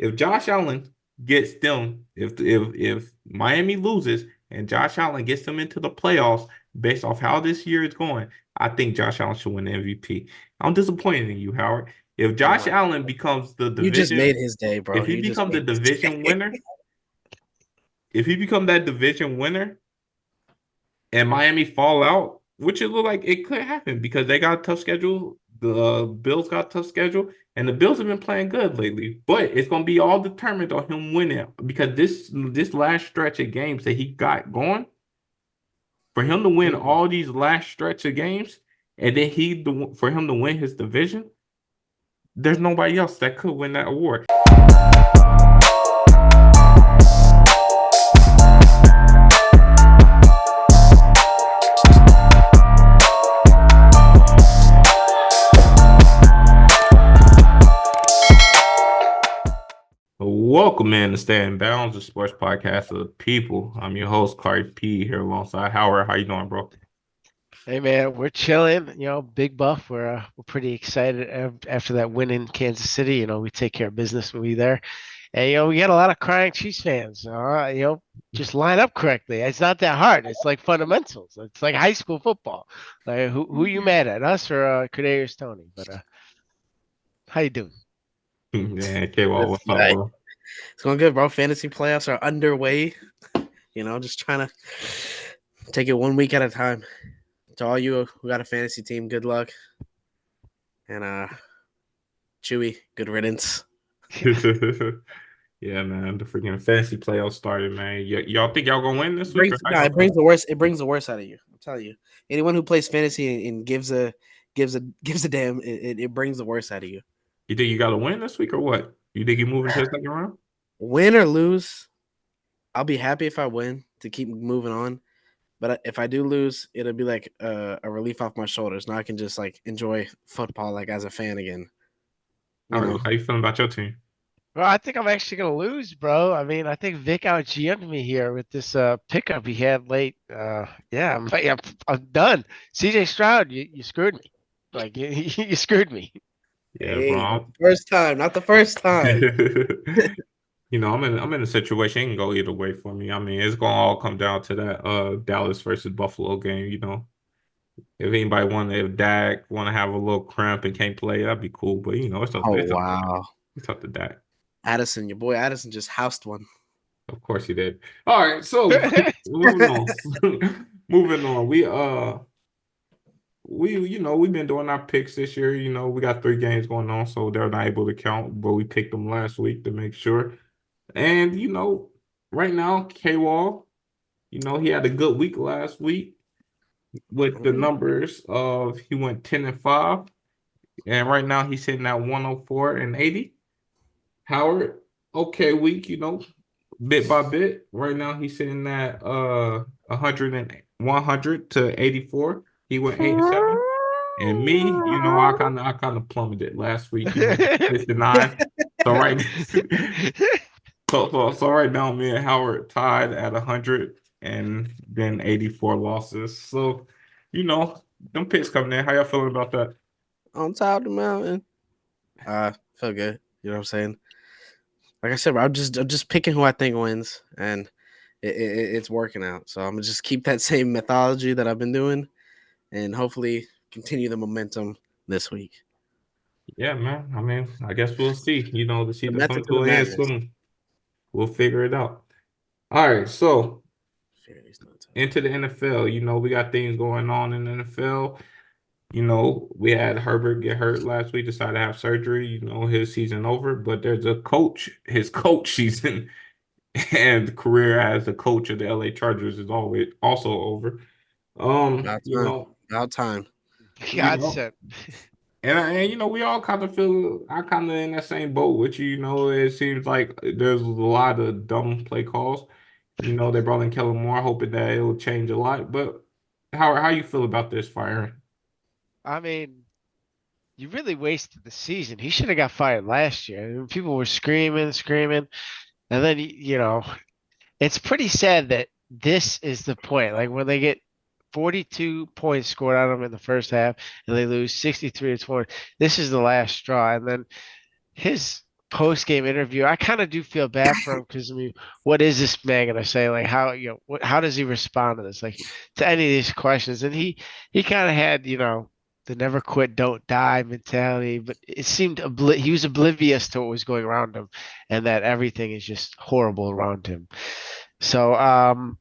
if Josh Allen gets them, if Miami loses and Josh Allen gets them into the playoffs based off how this year is going, I think Josh Allen should win the MVP. I'm disappointed in you, Howard. If Oh Josh my! Allen becomes the You just division, made his day, bro. if he You just becomes the made his division day. winner, if he become that division winner and Miami fall out, which it look like it could happen because they got a tough schedule. The Bills got a tough schedule, and the Bills have been playing good lately. But it's gonna be all determined on him winning because this last stretch of games that he got going, for him to win Mhm. all these last stretch of games, and then for him to win his division, there's nobody else that could win that award. Welcome in to Stay in Bounds, the sports podcast of the people. I'm your host, Cardi P, here alongside Howard. How you doing, bro? Hey man, we're chilling. Big buff. We're pretty excited after that win in Kansas City. We take care of business when we there, and we got a lot of crying Chiefs fans. Just line up correctly. It's not that hard. It's like fundamentals. It's like high school football. Like who you mad at, us or Kadarius Tony? But how you doing? Yeah, K-Wall, what's Listen, up, bro? it's going good, bro. Fantasy playoffs are underway. Just trying to take it 1 week at a time. To all you who got a fantasy team, good luck. And Chewy, good riddance. Yeah, man, the freaking fantasy playoffs started, man. Y'all think y'all gonna win this It week, brings or how no, y'all it brings feel? the worst. It brings the worst out of you. I'm telling you. Anyone who plays fantasy and gives a damn, it brings the worst out of you. You think you got to win this week, or what? You think you moving to the second round? Win or lose, I'll be happy if I win to keep moving on. But if I do lose, it'll be like a relief off my shoulders. Now I can just like enjoy football like as a fan again. You know, How you feeling about your team? Well, I think I'm actually gonna lose, bro. I mean, I think Vic out GM'd me here with this pickup he had late. Yeah, I'm done. CJ Stroud, you screwed me. Like you screwed me. Yeah, hey, not bro. the first time, not the first time. I'm in a situation it can go either way for me. I mean, it's gonna all come down to that Dallas versus Buffalo game. If anybody if Dak want to have a little cramp and can't play, that'd be cool. But Oh wow, it's up to Dak. Addison, your boy Addison just housed one. Of course he did. All right, so moving on. Moving on. We've been doing our picks this year. We got 3 games going on, so they're not able to count, but we picked them last week to make sure. And right now, K Wall, he had a good week last week with the Mm. numbers of he went 10-5, and right now he's sitting at 104 and 80. Howard, okay week, bit by bit. Right now he's sitting at 100 to 84. He went 8-7. And me, I kind of plummeted last week, 69. So right so right now me and Howard tied at 100 and then 84 losses. So, you know, them picks coming in. How y'all feeling about that? On top of the mountain. Feel good. You know what I'm saying? Like I said, bro, I'm just picking who I think wins, and it's working out. So I'm gonna just keep that same methodology that I've been doing, and hopefully continue the momentum this week. Yeah, man. I mean, I guess we'll see. The The season's method coming to the to an end madness. soon. We'll figure it out. All right, so Fairies not time. into the NFL, we got things going on in the NFL. We had Herbert get hurt last week, decided to have surgery. His season over, but there's his coach season and career as a coach of the LA Chargers is always also over. Um, About you time. know, About time. you God know, said. we all kind of feel I kind of in that same boat with you. It seems like there's a lot of dumb play calls. They brought in Kellen Moore, hoping that it'll change a lot. But how you feel about this firing? I mean, you really wasted the season. He should have got fired last year. I mean, people were screaming, screaming, and then it's pretty sad that this is the point. Like when they get 42 points scored on them in the first half and they lose 63 to 20. This is the last straw. And then his post game interview, I kind of do feel bad for him because I mean, what is this man gonna say? Like how how does he respond to this? Like to any of these questions? And he kind of had the never quit, don't die mentality, but it seemed he was oblivious to what was going around him, and that everything is just horrible around him. So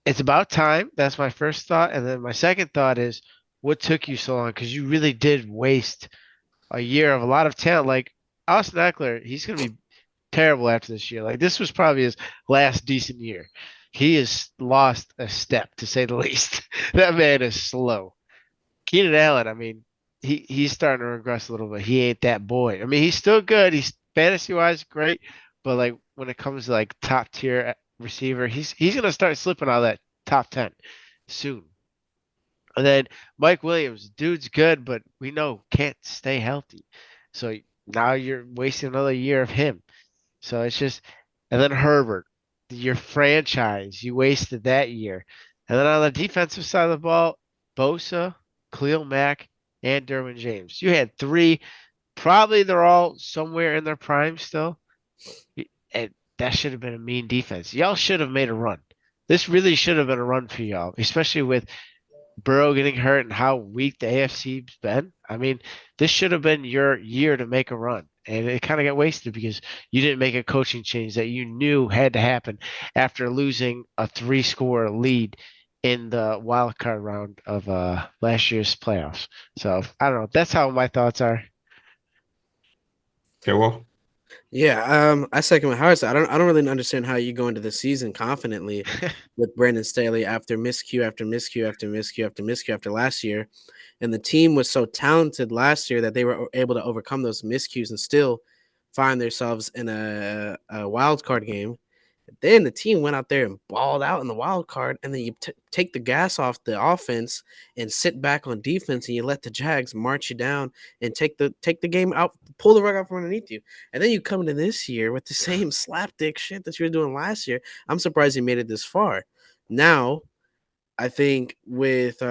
it's about time. That's my first thought, and then my second thought is, what took you so long? Because you really did waste a year of a lot of talent. Like Austin Eckler, he's going to be terrible after this year. Like this was probably his last decent year. He has lost a step to say the least. That man is slow. Keenan Allen, I mean, he's starting to regress a little bit. He ain't that boy. I mean, he's still good. He's fantasy wise great, but like when it comes to like top tier receiver, he's gonna start slipping out of that top 10 soon. And then Mike Williams, dude's good, but we know can't stay healthy. So now you're wasting another year of him. So it's just, and then Herbert, your franchise, you wasted that year. And then on the defensive side of the ball, Bosa, Khalil Mack, and Derwin James. You had three, probably they're all somewhere in their prime still. And that should have been a mean defense. Y'all should have made a run. This really should have been a run for y'all, especially with Burrow getting hurt and how weak the AFC's been. I mean, this should have been your year to make a run. And it kind of got wasted because you didn't make a coaching change that you knew had to happen after losing a 3-score lead in the wild card round of last year's playoffs. So I don't know. That's how my thoughts are. Okay, well, Yeah, I second what Howard said. I don't really understand how you go into the season confidently with Brandon Staley after miscue after miscue after miscue after miscue after last year, and the team was so talented last year that they were able to overcome those miscues and still find themselves in a wild card game. Then the team went out there and balled out in the wild card, and then you take the gas off the offense and sit back on defense, and you let the Jags march you down and take the game out, pull the rug out from underneath you, and then you come into this year with the same slapdick shit that you were doing last year. I'm surprised you made it this far. Now, I think with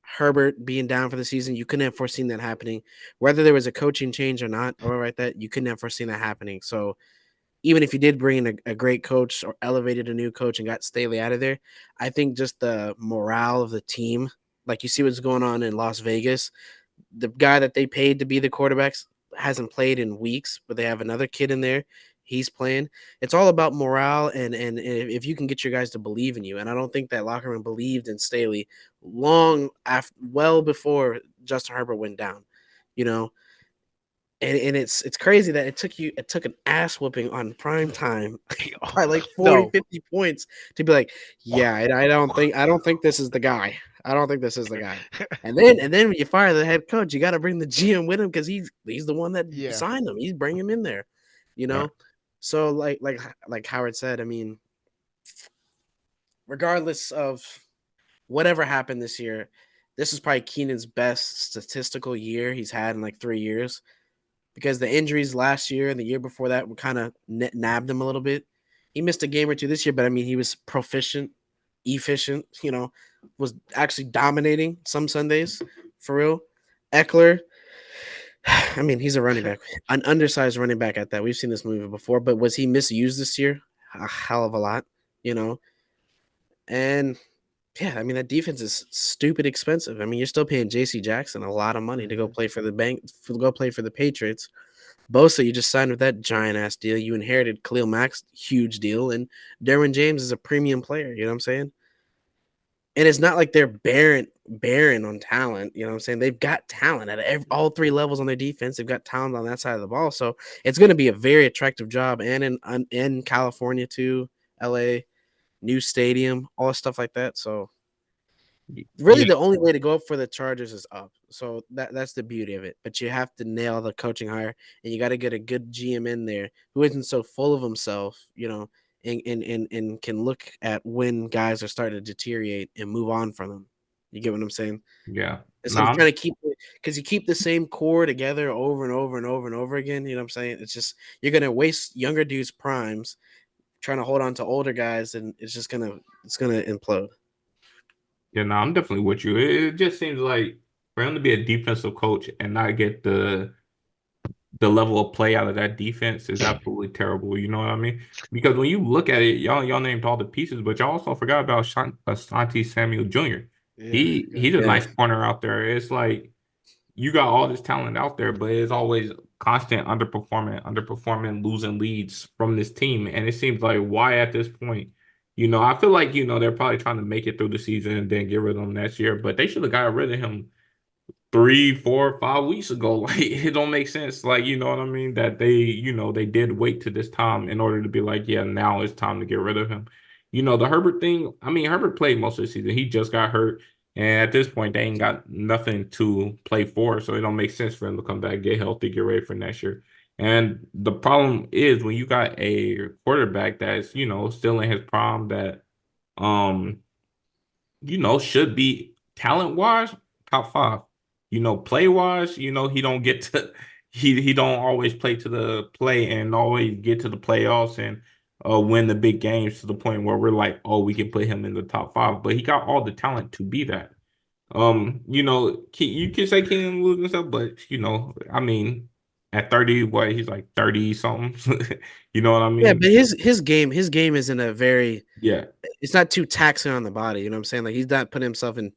Herbert being down for the season, you couldn't have foreseen that happening, whether there was a coaching change or not, or right that you couldn't have foreseen that happening. So even if you did bring in a great coach or elevated a new coach and got Staley out of there, I think just the morale of the team, like you see what's going on in Las Vegas, the guy that they paid to be the quarterbacks hasn't played in weeks, but they have another kid in there. He's playing. It's all about morale and if you can get your guys to believe in you. And I don't think that locker room believed in Staley well before Justin Herbert went down, you know. And it's crazy that it took an ass whooping on prime time by like 40, No. 50 points to be like, yeah, I don't think this is the guy. I don't think this is the guy. And then when you fire the head coach, you got to bring the GM with him because he's the one that Yeah. signed him. He's bringing him in there, you right. know. So like Howard said, I mean, regardless of whatever happened this year, this is probably Keenan's best statistical year he's had in like 3 years because the injuries last year and the year before that were kind of nabbed him a little bit. He missed a game or two this year, but I mean, he was efficient, was actually dominating some Sundays for real. Eckler, I mean, he's a running back, an undersized running back at that. We've seen this movie before, but was he misused this year? A hell of a lot, you know? And yeah, I mean, that defense is stupid expensive. I mean, you're still paying JC Jackson a lot of money to go play for the go play for the Patriots. Bosa, you just signed with that giant ass deal. You inherited Khalil Mack's huge deal, and Derwin James is a premium player. You know what I'm saying? And it's not like they're barren on talent. You know what I'm saying? They've got talent at all three levels on their defense. They've got talent on that side of the ball. So it's going to be a very attractive job, and in California too, LA, new stadium, all that stuff like that. So really, Yeah, the only way to go up for the Chargers is up. So that's the beauty of it. But you have to nail the coaching hire, and you got to get a good GM in there who isn't so full of himself, and can look at when guys are starting to deteriorate and move on from them. You get what I'm saying? yeah. Instead of No, trying to keep it, because you keep the same core together over and over and over and over again. You know what I'm saying? It's just you're gonna waste younger dudes' primes trying to hold on to older guys, and it's gonna implode. yeah, no, I'm definitely with you. It just seems like for him to be a defensive coach and not get the the level of play out of that defense is absolutely terrible. You know what I mean? Because when you look at it, y'all named all the pieces, but y'all also forgot about Asante Samuel Jr. Yeah, He's good. a Yeah. nice corner out there. It's like you got all this talent out there, but it's always constant underperforming, losing leads from this team. And it seems like why at this point, I feel like, they're probably trying to make it through the season and then get rid of him next year, but they should have got rid of him 3, 4, 5 weeks ago. Like it don't make sense. Like, you know what I mean? That they did wait to this time in order to be like, yeah, now it's time to get rid of him. The Herbert thing, I mean, Herbert played most of the season. He just got hurt. And at this point, they ain't got nothing to play for. So it don't make sense for him to come back, get healthy, get ready for next year. And the problem is when you got a quarterback that's, still in his prime that um should be talent wise top five. Play wise, he don't get to he don't always play to the play and always get to the playoffs and win the big games to the point where we're like, oh, we can put him in the top five. But he got all the talent to be that. You can say Keenan losing stuff, but I mean, at 30, what he's like 30 something. You know what I Yeah, mean? but his game isn't a very Yeah. it's not too taxing on the body. You know what I'm saying? Like he's not putting himself in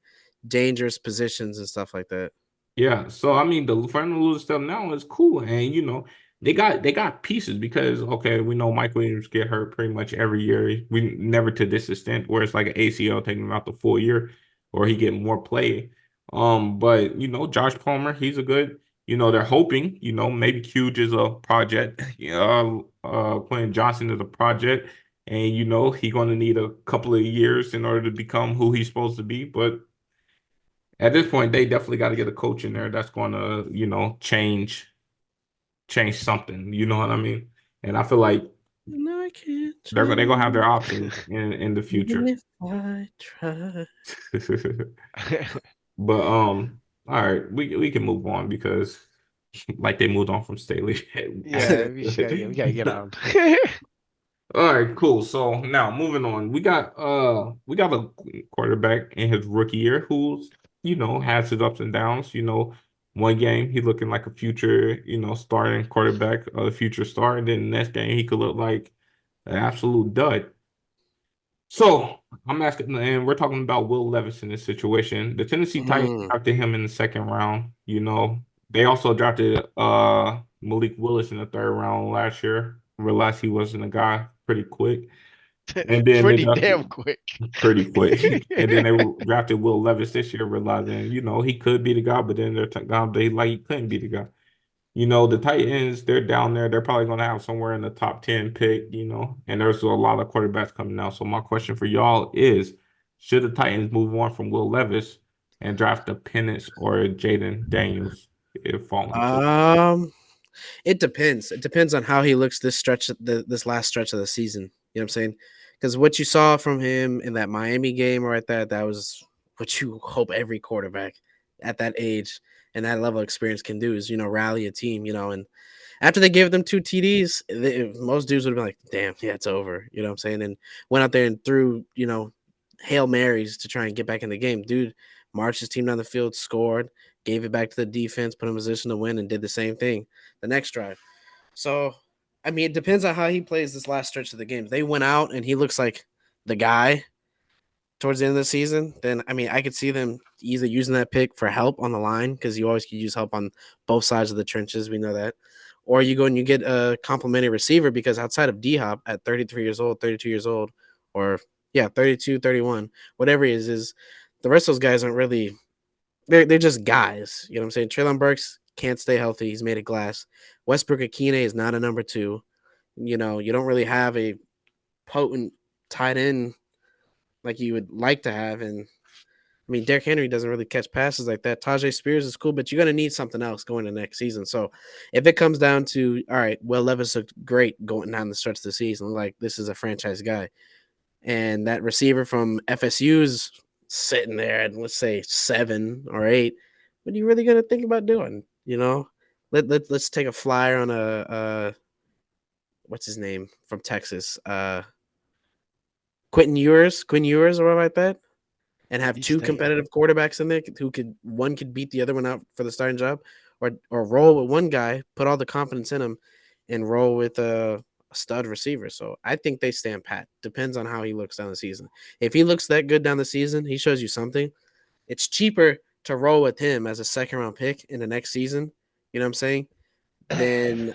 dangerous positions and stuff like that. Yeah, so I mean, the Fernando Lewis stuff now is cool, and they got pieces because okay, we know Mike Williams get hurt pretty much every year. We never to this extent where it's like an ACL taking him out the full year, or he get more play. But Josh Palmer, he's a good. They're hoping. Maybe Huge is a project. Quentin Johnson is a project, and he's going to need a couple of years in order to become who he's supposed to be, but at this point, they definitely got to get a coach in there that's going to, change something. You know what I mean? And I feel like No, I can't they're gonna have their change, options in the even future. if I try. But all right, we can move on because like they moved on from Staley. Yeah, we gotta get on. All right, cool. So now moving on, we got a quarterback in his rookie year who's has his ups and downs. One game he looking like a future starting quarterback, a future star, and then the next game he could look like an absolute dud. So I'm asking, and we're talking about Will Levis in this situation. The Tennessee Titans Mm. drafted him in the second round. They also drafted Malik Willis in the third round last year. Realized he wasn't a guy pretty quick. And then they Pretty drafted damn quick. pretty quick. And then they drafted Will Levis this year, realizing, he could be the guy, but then they're they like he couldn't be the guy. The Titans, they're down there. They're probably gonna have somewhere in the top 10 pick, and there's a lot of quarterbacks coming out. So my question for y'all is, should the Titans move on from Will Levis and draft a Penix or a Jaden Daniels if falling to? Um, it depends. It depends on how he looks this last stretch of the season. You know what I'm saying? Because what you saw from him in that Miami game right there, that was what you hope every quarterback at that age and that level of experience can do is, rally a team, and after they gave them two TDs, most dudes would have been like, damn, yeah, it's over. You know what I'm saying? And went out there and threw, Hail Marys to try and get back in the game. Dude marched his team down the field, scored, gave it back to the defense, put him in position to win, and did the same thing the next drive. So, I mean, it depends on how he plays this last stretch of the game. They went out and he looks like the guy towards the end of the season, then I mean, I could see them either using that pick for help on the line because you always could use help on both sides of the trenches. We know that. Or you go and you get a complimentary receiver because outside of D Hop at 33 years old, 32 years old, or yeah, 32, 31, whatever he is the rest of those guys aren't really, they're just guys. You know what I'm saying? Traylon Burks can't stay healthy. He's made of glass. Westbrook Akine is not a number two. You don't really have a potent tight end like you would like to have. And I mean, Derrick Henry doesn't really catch passes like that. Tajay Spears is cool, but you're going to need something else going to next season. So if it comes down to, all right, Will Levis looked great going down the stretch of the season, like this is a franchise guy. And that receiver from FSU is sitting there at, let's say, 7 or 8. What are you really going to think about doing? Let's take a flyer on what's his name from Texas? Quinn Ewers or whatever like that, and have NC two State. competitive quarterbacks in there who could one could beat the other one out for the starting job, or roll with one guy, put all the confidence in him, and roll with a stud receiver. So I think they stand pat. Depends on how he looks down the season. If he looks that good down the season, he shows you something. It's cheaper to roll with him as a second round pick in the next season. You know what I'm saying? Than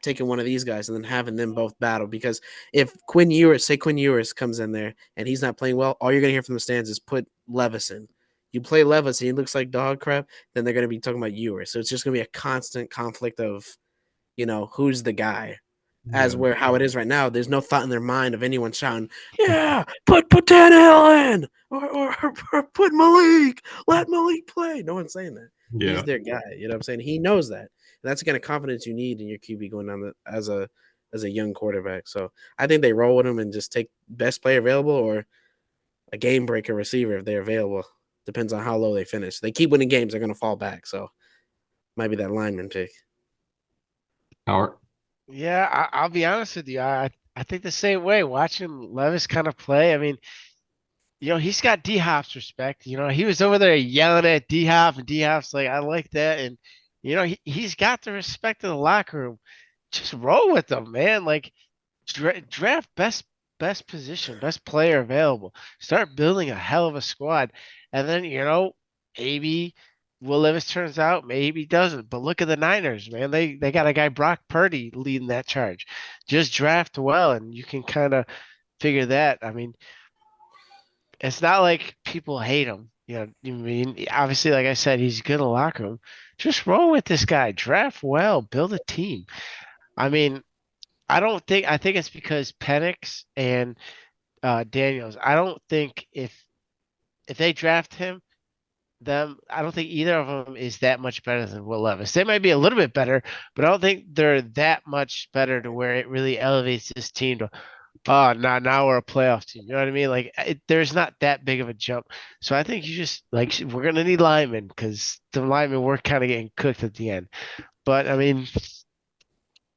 taking one of these guys and then having them both battle. Because if Quinn Ewers comes in there and he's not playing well, all you're gonna hear from the stands is put Levis in. You play Levis and he looks like dog crap, then they're gonna be talking about Ewers. So it's just gonna be a constant conflict of, who's the guy. As Yeah. where how it is right now, there's no thought in their mind of anyone shouting, "Yeah, put Tannehill in, or put Malik, let Malik play." No one's saying that. He's Yeah. their guy. You know what I'm saying? He knows that. And that's the kind of confidence you need in your QB going down as a young quarterback. So I think they roll with him and just take best player available or a game breaker receiver if they're available. Depends on how low they finish. They keep winning games, they're going to fall back. So might be that lineman pick. Howard. Yeah, I'll be honest with you. I think the same way. Watching Levis kind of play, I mean, he's got D Hop's respect. He was over there yelling at D Hop, and D Hop's like, I like that. And, he's got the respect of the locker room. Just roll with them, man. Like, draft best position, best player available. Start building a hell of a squad. And then, maybe Will Levis turns out, maybe he doesn't. But look at the Niners, man. They got a guy, Brock Purdy, leading that charge. Just draft well, and you can kind of figure that. I mean, it's not like people hate him. I mean, obviously, like I said, he's good in the locker room. Just roll with this guy. Draft well. Build a team. I mean, I think it's because Penix and Daniels. I don't think if they draft I don't think either of them is that much better than Will Levis. They might be a little bit better, but I don't think they're that much better to where it really elevates this team to, oh, now we're a playoff team. You know what I mean? Like there's not that big of a jump. So I think you just we're gonna need linemen because the linemen were kind of getting cooked at the end. But I mean,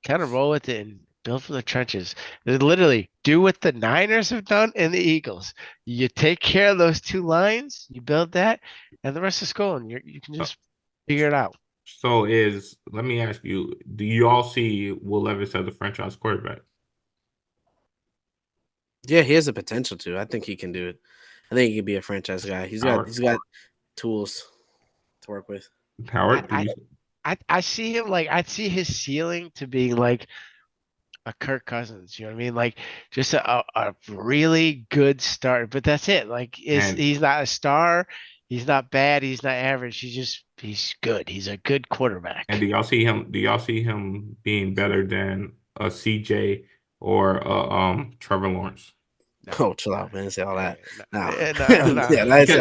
kind of roll with it and build from the trenches. Literally do what the Niners have done and the Eagles. You take care of those two lines, you build that, and the rest is going. You can just figure it out. So let me ask you, do you all see Will Levis as a franchise quarterback? Yeah, he has the potential to. I think he can do it. I think he can be a franchise guy. He's got tools to work with. Howard, I see him I see his ceiling to being like a Kirk Cousins. You know what I mean? Like just a really good start. But that's it. Like he's not a star. He's not bad. He's not average. He's good. He's a good quarterback. And do y'all see him? Do y'all see him being better than a CJ or Trevor Lawrence? No. Oh, chill out, man! Say all that. No. Yeah, that's all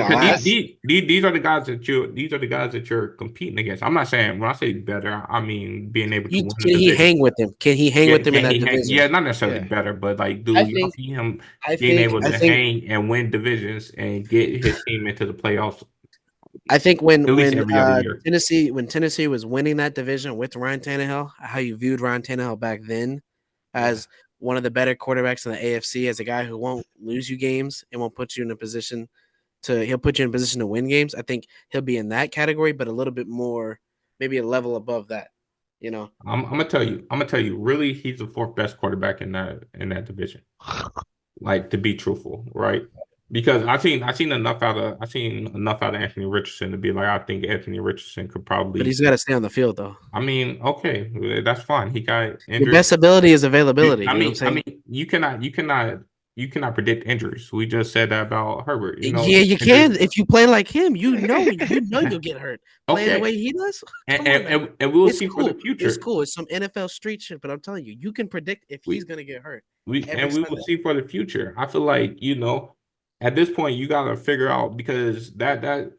that. These are the guys that you're competing against. I'm not saying when I say better, I mean being able to win. Can he hang with them? Can he hang with them in that division? Yeah, not necessarily better, but do you see him being able to hang and win divisions and get his team into the playoffs? I think when Tennessee was winning that division with Ryan Tannehill, how you viewed Ryan Tannehill back then as one of the better quarterbacks in the AFC, as a guy who won't lose you games and won't put you in a position he'll put you in a position to win games. I think he'll be in that category, but a little bit more, maybe a level above that. I'm gonna tell you, really, he's the fourth best quarterback in that division. To be truthful, right? Because I've seen enough out of Anthony Richardson to be like, I think Anthony Richardson could probably. But he's got to stay on the field, though. I mean, okay, that's fine. He got injured. Your best ability is availability. I mean, you cannot predict injuries. We just said that about Herbert. Yeah, you can if you play like him. You'll get hurt. Playing the way he does, and we will see for the future. It's cool. It's some NFL street shit, but I'm telling you, you can predict if he's gonna get hurt. We will see for the future. I feel like at this point, you gotta figure out, because that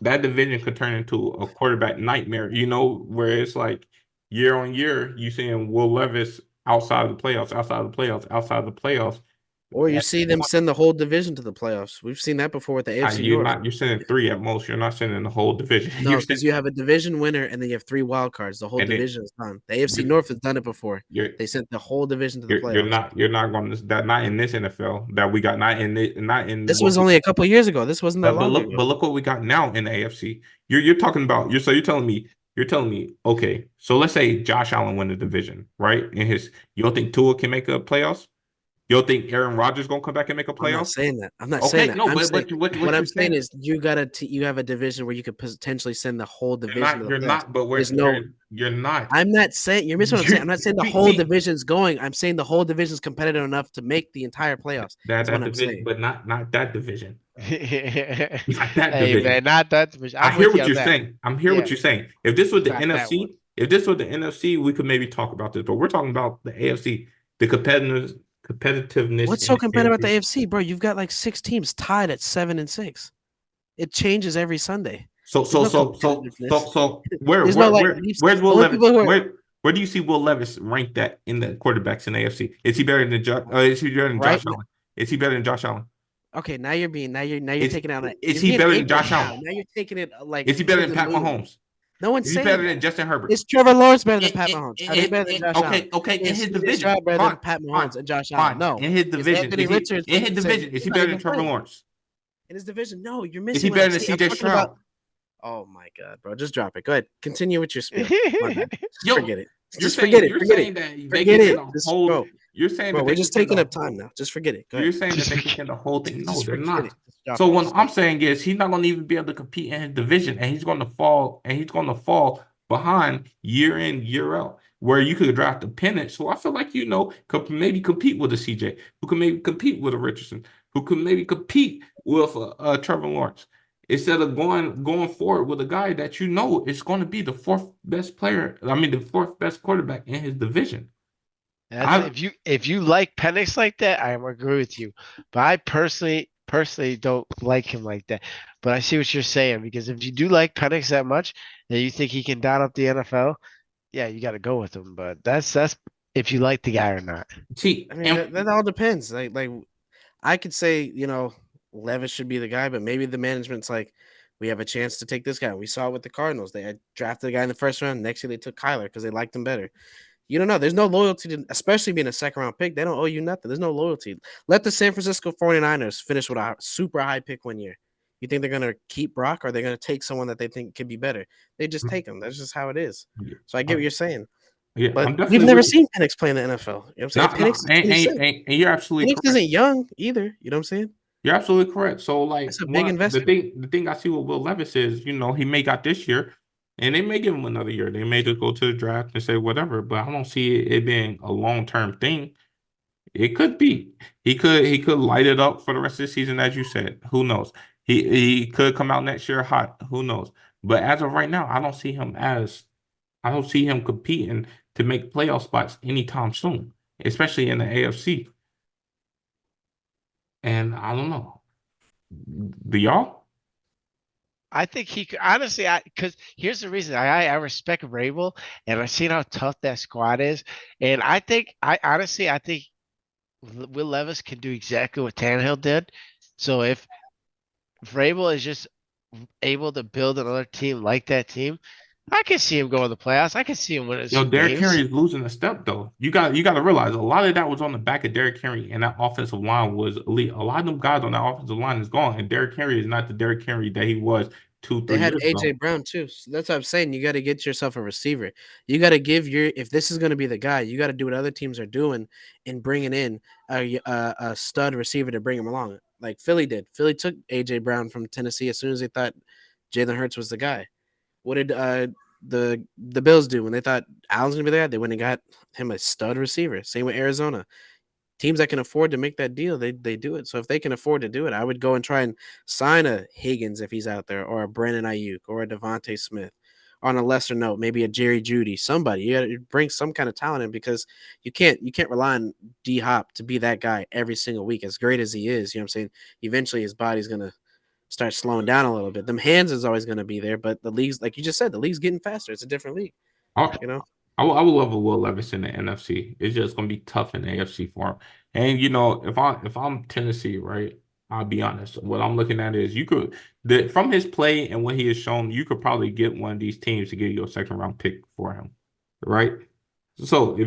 division could turn into a quarterback nightmare. Where it's like year on year, you seeing Will Levis outside of the playoffs. Or you see them send the whole division to the playoffs. We've seen that before with the AFC North. You're sending 3 at most. You're not sending the whole division. No, because you have a division winner and then you have 3 wild cards. The whole division is done. The AFC North has done it before. They sent the whole division to the playoffs. You're not going to that. Not in this NFL that we got. Not in. This was only a couple of years ago. This wasn't that long ago. But look what we got now in the AFC. You're talking about. You're telling me you're telling me, okay, so let's say Josh Allen win the division, right? You don't think Tua can make a playoffs? You don't think Aaron Rodgers gonna come back and make a I'm not playoffs? saying that. I'm not saying Okay, that. no, I'm but saying what what you're I'm saying saying, is you have a division where you could potentially send the whole division to the you're playoffs. not, but There's no. you're not. I'm not saying you're missing what I'm saying. I'm not saying the whole See, division's going. I'm saying the whole division's competitive enough to make the entire playoffs. That's what that I'm division, saying. but not that division. Not that Hey man, division. not that division. I I'm hear with you what on you're that. saying. I'm hear what Yeah, you're saying. If this was the not that one. NFC, we could maybe talk about this. But we're talking about the AFC, the competitiveness What's in so the competitive about the AFC. AFC, bro? You've got like 6 teams tied at 7-6. It changes every Sunday. So There's so no so so so competitiveness. so There's no like Leafs. where's Will Only Levis? people who are Where do you see Will Levis ranked at in the quarterbacks in the AFC? Is he better than is he better than right. Josh Allen? Is he better than Josh Allen? Okay, now you're Is taking out like is you're he being better than ignorant Josh now. Allen? Now you're taking it like Is he better to than the Pat moon. Mahomes? No one's Is he saying better that. than Justin Herbert? Is Trevor Lawrence better than In, Pat in, Mahomes? Are they better than Josh Allen? okay, in Is his CJ division. Stroud better than Fine, Pat fine, Mahomes and Josh Allen? fine. No. In his Is division, Anthony Richards in his same? division, is He's he not better than even Trevor playing Lawrence? in his division. No, you're Is missing he what I'm better than saying. I'm CJ talking about. Stroud? Oh my god, bro! Just drop it. Go ahead. Continue with your spiel. My bad. Just Yo, forget it. Just forget it. you're Forget it. saying that they Forget can it. send a Just whole. bro. You're saying Bro, that we're they can just send taking a. up time now. Just forget it. Go ahead. You're saying that Just they can forget. send the whole thing. No, Just they're forget it. not. Just drop So it. what Just I'm drop saying is he's not going to even be able to compete in his division, and he's going to fall, behind year in year out, where you could draft a pennant. So I feel like could maybe compete with a CJ, who could maybe compete with a Richardson, who could maybe compete with Trevor Lawrence. Instead of going forward with a guy that is going to be the fourth best player, I mean the fourth best quarterback in his division. That's I if you like Penix like that, I agree with you. But I personally don't like him like that. But I see what you're saying because if you do like Penix that much and you think he can dot up the NFL, yeah, you got to go with him. But that's if you like the guy or not. see, I mean, and that all depends. Like I could say, Levis should be the guy, but maybe the management's like, we have a chance to take this guy. We saw it with the Cardinals. They had drafted a guy in the first round. Next year, they took Kyler because they liked him better. You don't know. There's no loyalty to, especially being a second round pick. They don't owe you nothing. There's no loyalty. Let the San Francisco 49ers finish with a super high pick one year. You think they're going to keep Brock or are they going to take someone that they think could be better? They just take him. That's just how it is. So I get what you're saying. yeah, But I'm we've definitely never with you. seen Penix play in the NFL. You know what I'm saying? No, Penix no, is 26. and you're absolutely Penix correct. isn't young either. You know what I'm saying? You're absolutely correct. So like That's a big investment. the thing I see with Will Levis is, he may got this year and they may give him another year. They may just go to the draft and say whatever, but I don't see it being a long-term thing. It could be. He could light it up for the rest of the season, as you said. Who knows? He could come out next year hot. Who knows? But as of right now, I don't see him competing to make playoff spots anytime soon, especially in the AFC. And I don't know. Do y'all? I think he could honestly. Because here's the reason I respect Rabel and I've seen how tough that squad is, and I think Will Levis can do exactly what Tannehill did. So if Vrabel is just able to build another team like that team, I can see him go to the playoffs. I can see him winning some Derrick Henry games. is losing a step though. You got to realize a lot of that was on the back of Derrick Henry, and that offensive line was elite. A lot of them guys on that offensive line is gone, and Derrick Henry is not the Derrick Henry that he was two, They three had years AJ ago. Brown too. So that's what I'm saying. You got to get yourself a receiver. You got to if this is going to be the guy, you got to do what other teams are doing and bringing in a stud receiver to bring him along, like Philly did. Philly took AJ Brown from Tennessee as soon as they thought Jalen Hurts was the guy. What did the Bills do when they thought Allen's gonna be there? They went and got him a stud receiver. Same with Arizona. Teams that can afford to make that deal, they do it. So if they can afford to do it, I would go and try and sign a Higgins if he's out there, or a Brandon Ayuk, or a Devontae Smith. On a lesser note, maybe a Jerry Judy, somebody. You got to bring some kind of talent in because you can't rely on D Hop to be that guy every single week. As great as he is, you know what I'm saying. Eventually, his body's gonna start slowing down a little bit. Them hands is always gonna be there, but the league's like you just said, the league's getting faster. It's a different league, I, you know. I would love a Will Levis in the NFC. It's just gonna be tough in the AFC for him. And if I'm Tennessee, right? I'll be honest. What I'm looking at is from his play and what he has shown, you could probably get one of these teams to give you a second round pick for him, right? So I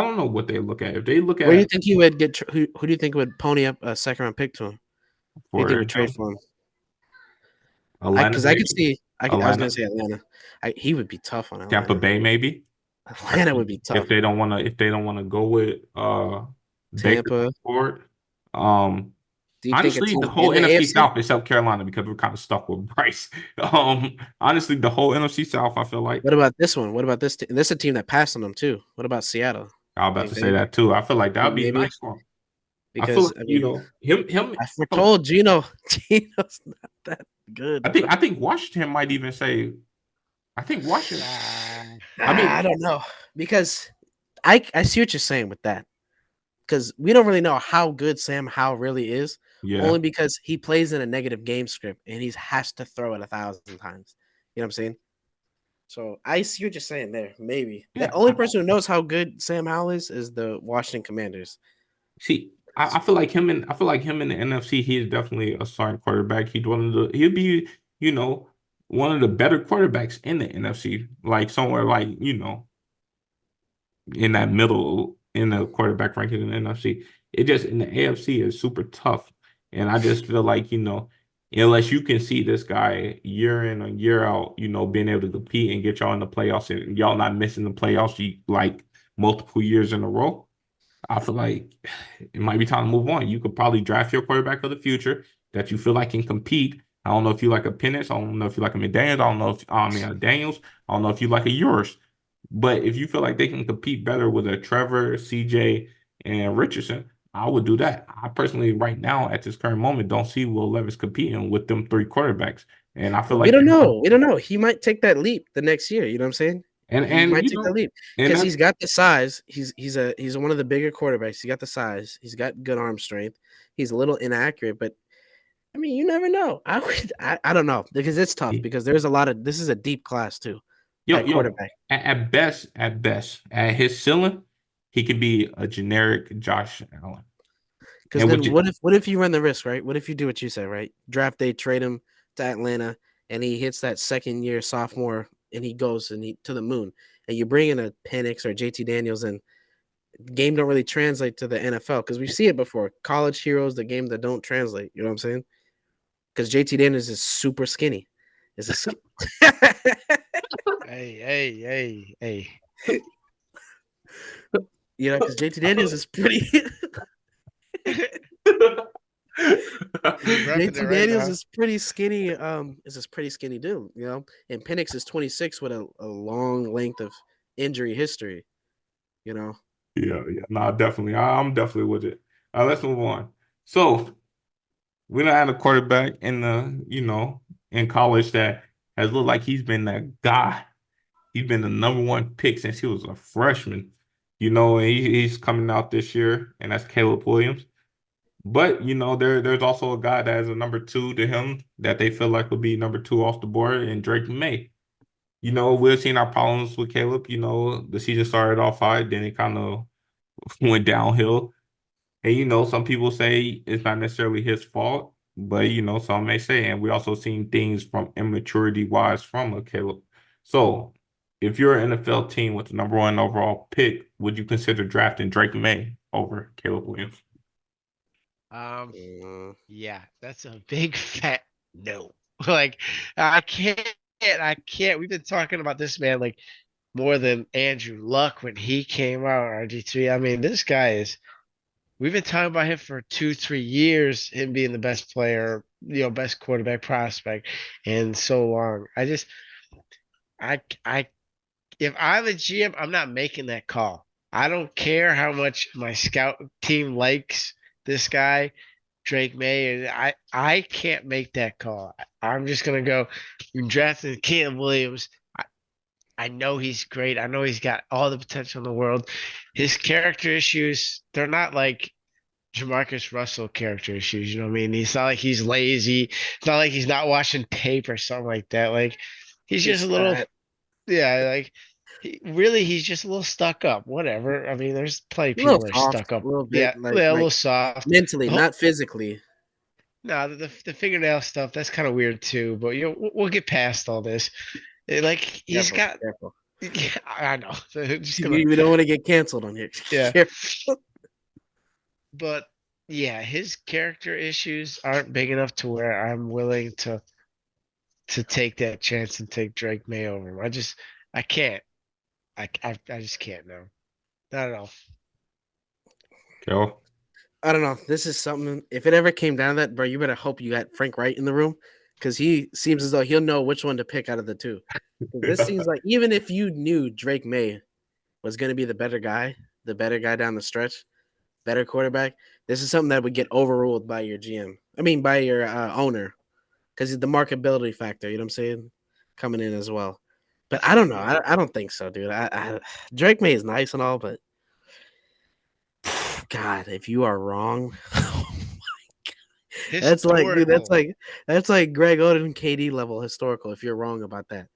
don't know what they look at. If they look Where do you at think he would get? Who do you think would pony up a second round pick to him? Who do you think for would trade him for him? Atlanta Because I could maybe, see. I was Atlanta, gonna say Atlanta. He would be tough on Tampa Atlanta. Bay, maybe. Atlanta would be If tough. they don't want to go with Baker Tampa. Ford. Um, Do you think a honestly, team the in whole the NFC AFC? South except Carolina because we're kind of stuck with Bryce. Honestly, the whole NFC South, I feel like What about this one? What about this? This is a team that passed on them too. What about Seattle? I'm about Think to say they that too. I feel like that'd be maybe nice for him. I feel because like I mean him. I foretold Gino. Gino's not that good, bro. I think Washington might even say. I think Washington. Ah, I I mean, don't know because I see what you're saying with that because we don't really know how good Sam Howell really is, yeah, only because he plays in a negative game script and he has to throw it 1,000 times. You know what I'm saying? So I see what you're saying there. Maybe the yeah. only person who knows how good Sam Howell is the Washington Commanders. See, I feel like I feel like him in the NFC, he is definitely a starting quarterback. He'd be, you know, one of the better quarterbacks in the NFC, like somewhere like, in that middle in the quarterback ranking in the NFC. It just in the AFC is super tough. And I just feel like, unless you can see this guy year in and year out, being able to compete and get y'all in the playoffs and y'all not missing the playoffs like multiple years in a row. I feel like it might be time to move on. You could probably draft your quarterback of the future that you feel like can compete. I don't know if you like a Penix. I don't know if you like a McDaniels. I don't know if Daniels. I don't know if you like a yours. But if you feel like they can compete better with a Trevor, CJ, and Richardson, I would do that. I personally, right now, at this current moment, don't see Will Levis competing with them three quarterbacks. And I feel We like don't know. We don't know. He might take that leap the next year. You know what I'm saying? He and might take that leap and because that's he's got the size. He's one of the bigger quarterbacks. He got the size. He's got good arm strength. He's a little inaccurate, but I mean, you never know. I don't know because it's tough because there's a lot of this is a deep class too at yo, quarterback. at best, at his ceiling, he could be a generic Josh Allen. Because And then what if you run the risk, right? What if you do what you say, right? Draft day, trade him to Atlanta, and he hits that second year sophomore, and he goes to the moon, and you bring in a Penix or JT Daniels, and game don't really translate to the NFL because we see it before. College heroes, the game that don't translate. You know what I'm saying? Because JT Daniels is super skinny. Is a hey. because JT Daniels is pretty. He's repping it JT right Daniels now. is pretty skinny. Is this pretty skinny dude, and Penix is 26 with a long length of injury history, you know. yeah, no, definitely. I'm definitely with it. Let's move on. So we don't have a quarterback in college that has looked like he's been that guy. He's been the number one pick since he was a freshman. And he's coming out this year, and that's Caleb Williams. But there's also a guy that is a number two to him that they feel like will be number two off the board, and Drake Maye. We've seen our problems with Caleb. The season started off high, then it kind of went downhill. And some people say it's not necessarily his fault, but some may say, and we also seen things from immaturity wise from a Caleb. So if you're an NFL team with the number one overall pick, would you consider drafting Drake Maye over Caleb Williams? Um, Mm, yeah, that's a big fat no. Like, I can't. We've been talking about this man like more than Andrew Luck when he came out, RG3. I mean, this guy is. We've been talking about him for 2, 3 years, him being the best player, best quarterback prospect, and so long. I, if I'm a GM, I'm not making that call. I don't care how much my scout team likes this guy, Drake May, and I can't make that call. I'm just gonna go. You drafted Caleb Williams. I know he's great. I know he's got all the potential in the world. His character issues, they're not like Jamarcus Russell character issues. You know what I mean? It's not like he's lazy. It's not like he's not watching tape or something like that. Like he's just a he's little, fat, yeah. Like he's just a little stuck up. Whatever. I mean, there's plenty of a little people who are soft, stuck up. a little bit Yeah, like yeah, a like little soft. mentally, Oh, not physically. no, the fingernail stuff that's kind of weird too. But we'll get past all this. Like he's Careful, got. careful. Yeah, I know. So just gonna. We don't want to get canceled on here. Yeah. Careful. But yeah, his character issues aren't big enough to where I'm willing to to take that chance and take Drake May over him. I can't. I just can't. No, not at all. Kel. I don't know. This is something. If it ever came down to that, bro, you better hope you got Frank Wright in the room because he seems as though he'll know which one to pick out of the two. 'Cause this seems like even if you knew Drake May was going to be the better guy down the stretch, better quarterback, this is something that would get overruled by your GM. I mean, by your owner, because the marketability factor. You know what I'm saying? Coming in as well. But I don't know. I don't think so, dude. Drake May is nice and all, but God, if you are wrong, that's like, dude, Historical. that's like Greg Oden KD level historical. If you're wrong about that,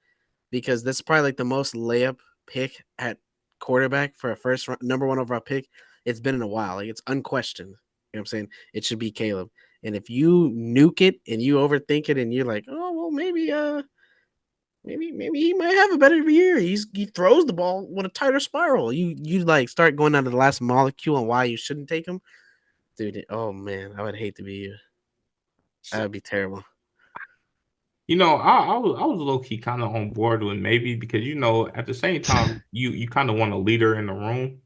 because that's probably like the most layup pick at quarterback for a number one overall pick. It's been in a while. Like it's unquestioned. You know what I'm saying? It should be Caleb. And if you nuke it and you overthink it and you're like, oh well, maybe he might have a better year. He throws the ball with a tighter spiral. You like start going down to the last molecule and why you shouldn't take him, dude. Oh man, I would hate to be you. That would be terrible. I was low key kind of on board with maybe because at the same time you kind of want a leader in the room.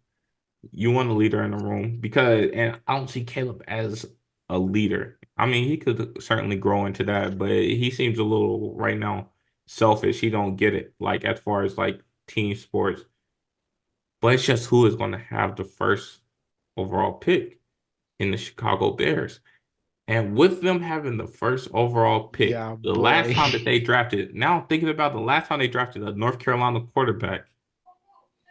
You want a leader in the room because, and I don't see Caleb as a leader. I mean, he could certainly grow into that, but he seems a little right now selfish. He don't get it like as far as like team sports, but it's just who is going to have the first overall pick in the Chicago Bears. And with them having the first overall pick, Yeah, the last boy. time that they drafted, now I'm thinking about the last time they drafted a North Carolina quarterback,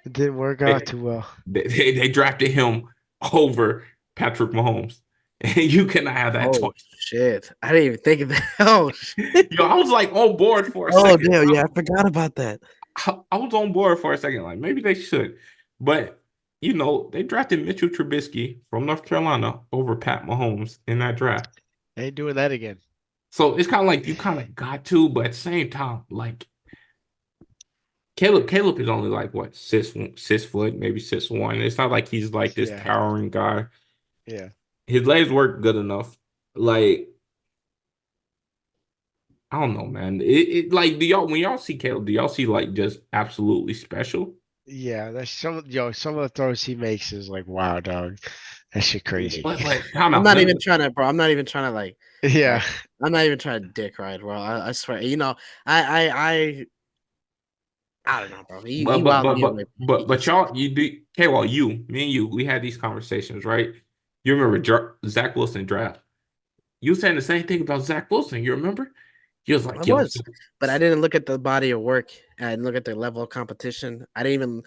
It didn't work out they, too well. they drafted him over Patrick Mahomes. And you cannot have that Oh twice. shit! I didn't even think of that. Oh shit! Yo, I was like on board for a Oh second. damn! Yeah, I forgot about that. I was on board for a second, like maybe they should. But they drafted Mitchell Trubisky from North Carolina over Pat Mahomes in that draft. They ain't doing that again. So it's kind of like you kind of got to, but at the same time, like Caleb is only like what 6 foot, maybe 6'1". It's not like he's like this Yeah, towering guy. yeah. His legs work good enough. Like I don't know, man. It like do y'all when y'all see Caleb, do y'all see like just absolutely special? Yeah, that's some of the throws he makes is like wow, dog. That shit crazy. But time I'm out. not even trying to, bro. I'm not even trying to Yeah. like. I'm not even trying to dick ride, bro. I swear. I, I, I don't know, bro. But He but wowed but me but away. but but y'all you do okay. Well, me and you, we had these conversations, right? You remember Zach Wilson draft? You were saying the same thing about Zach Wilson. You remember? He was I like, "Yo, was, but I didn't look at the body of work. I didn't look at the level of competition. I didn't even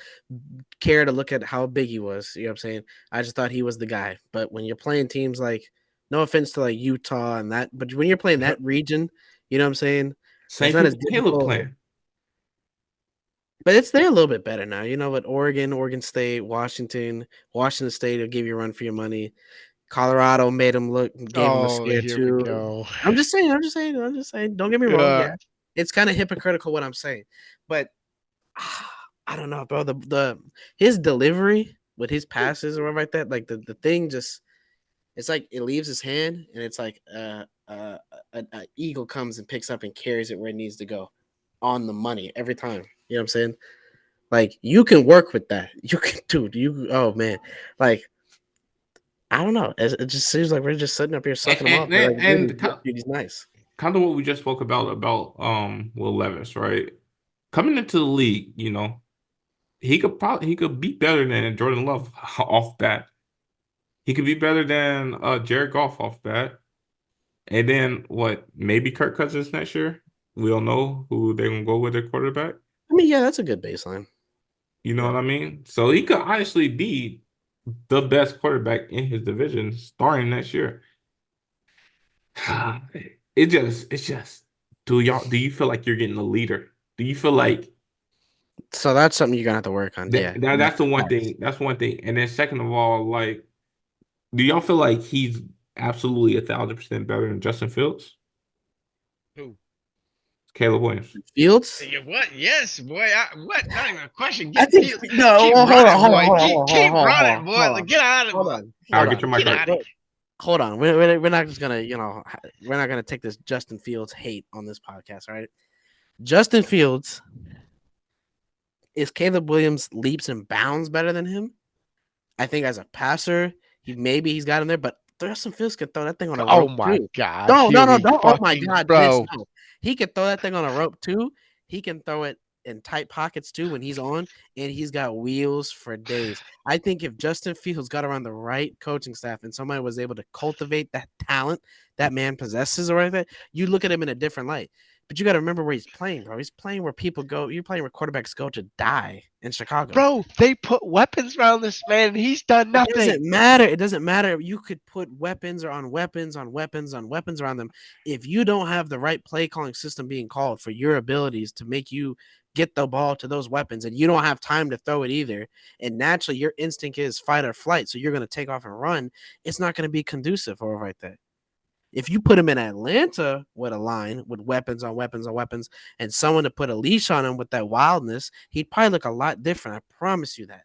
care to look at how big he was. You know what I'm saying? I just thought he was the guy. But when you're playing teams like, no offense to like Utah and that, but when you're playing that region, you know what I'm saying? It's same not as people Caleb difficult, playing." but they're a little bit better now. You know what? Oregon State, Washington State will give you a run for your money. Colorado gave him a Oh, scare here we too. go. I'm just saying. Don't get me wrong. Yeah. Yeah, it's kind of hypocritical what I'm saying, but I don't know, bro. The his delivery with his passes or whatever like that, like the thing just it's like it leaves his hand and it's like an eagle comes and picks up and carries it where it needs to go on the money every time. You know what I'm saying? Like you can work with that. You can, dude. Oh man, like I don't know. It just seems like we're just sitting up here And sucking him off. and, We're like, and, and dude, he's nice. kind of what we just spoke about Will Levis, right? Coming into the league, he could be better than Jordan Love off bat. He could be better than Jared Goff off bat. And then what? Maybe Kirk Cousins next year. We don't know who they're gonna go with their quarterback. I mean, yeah, that's a good baseline. You know Yeah. what I mean? So he could honestly be the best quarterback in his division starting next year. It's just. Do you feel like you're getting a leader? Do you feel like So that's something you're gonna have to work on. that, Yeah. that that's the one thing? That's one thing. And then second of all, like, do y'all feel like he's absolutely 1,000% better than Justin Fields? Who? Caleb Williams. Fields. What? Yes, boy. What? Not even a question. I think no. Keep Well, hold on, running, hold on, boy. hold on, Keep hold on, keep hold on, running, boy. hold Like, on, get out of hold it. on, I'll hold get your on. mic Get right. out of Hold on. We're not just gonna, we're not gonna take this Justin Fields hate on this podcast. All right. Justin Fields, is Caleb Williams leaps and bounds better than him? I think as a passer, he's got him there, but Justin Fields could throw that thing on a Oh rope my too. God, No, here no, no, we don't. Oh my fucking God, Vince, bro. no. He could throw that thing on a rope too. He can throw it in tight pockets too when he's on, and he's got wheels for days. I think if Justin Fields got around the right coaching staff and somebody was able to cultivate that talent that man possesses right there, you look at him in a different light. But you got to remember where he's playing, bro. He's playing where people go. You're playing where quarterbacks go to die in Chicago. Bro, they put weapons around this man and he's done It nothing. doesn't matter. It doesn't matter. You could put weapons or on weapons on weapons on weapons around them. If you don't have the right play calling system being called for your abilities to make you get the ball to those weapons, and you don't have time to throw it either, and naturally your instinct is fight or flight, so you're going to take off and run, it's not going to be conducive for right there. If you put him in Atlanta with a line with weapons on weapons on weapons and someone to put a leash on him with that wildness, he'd probably look a lot different. I promise you that.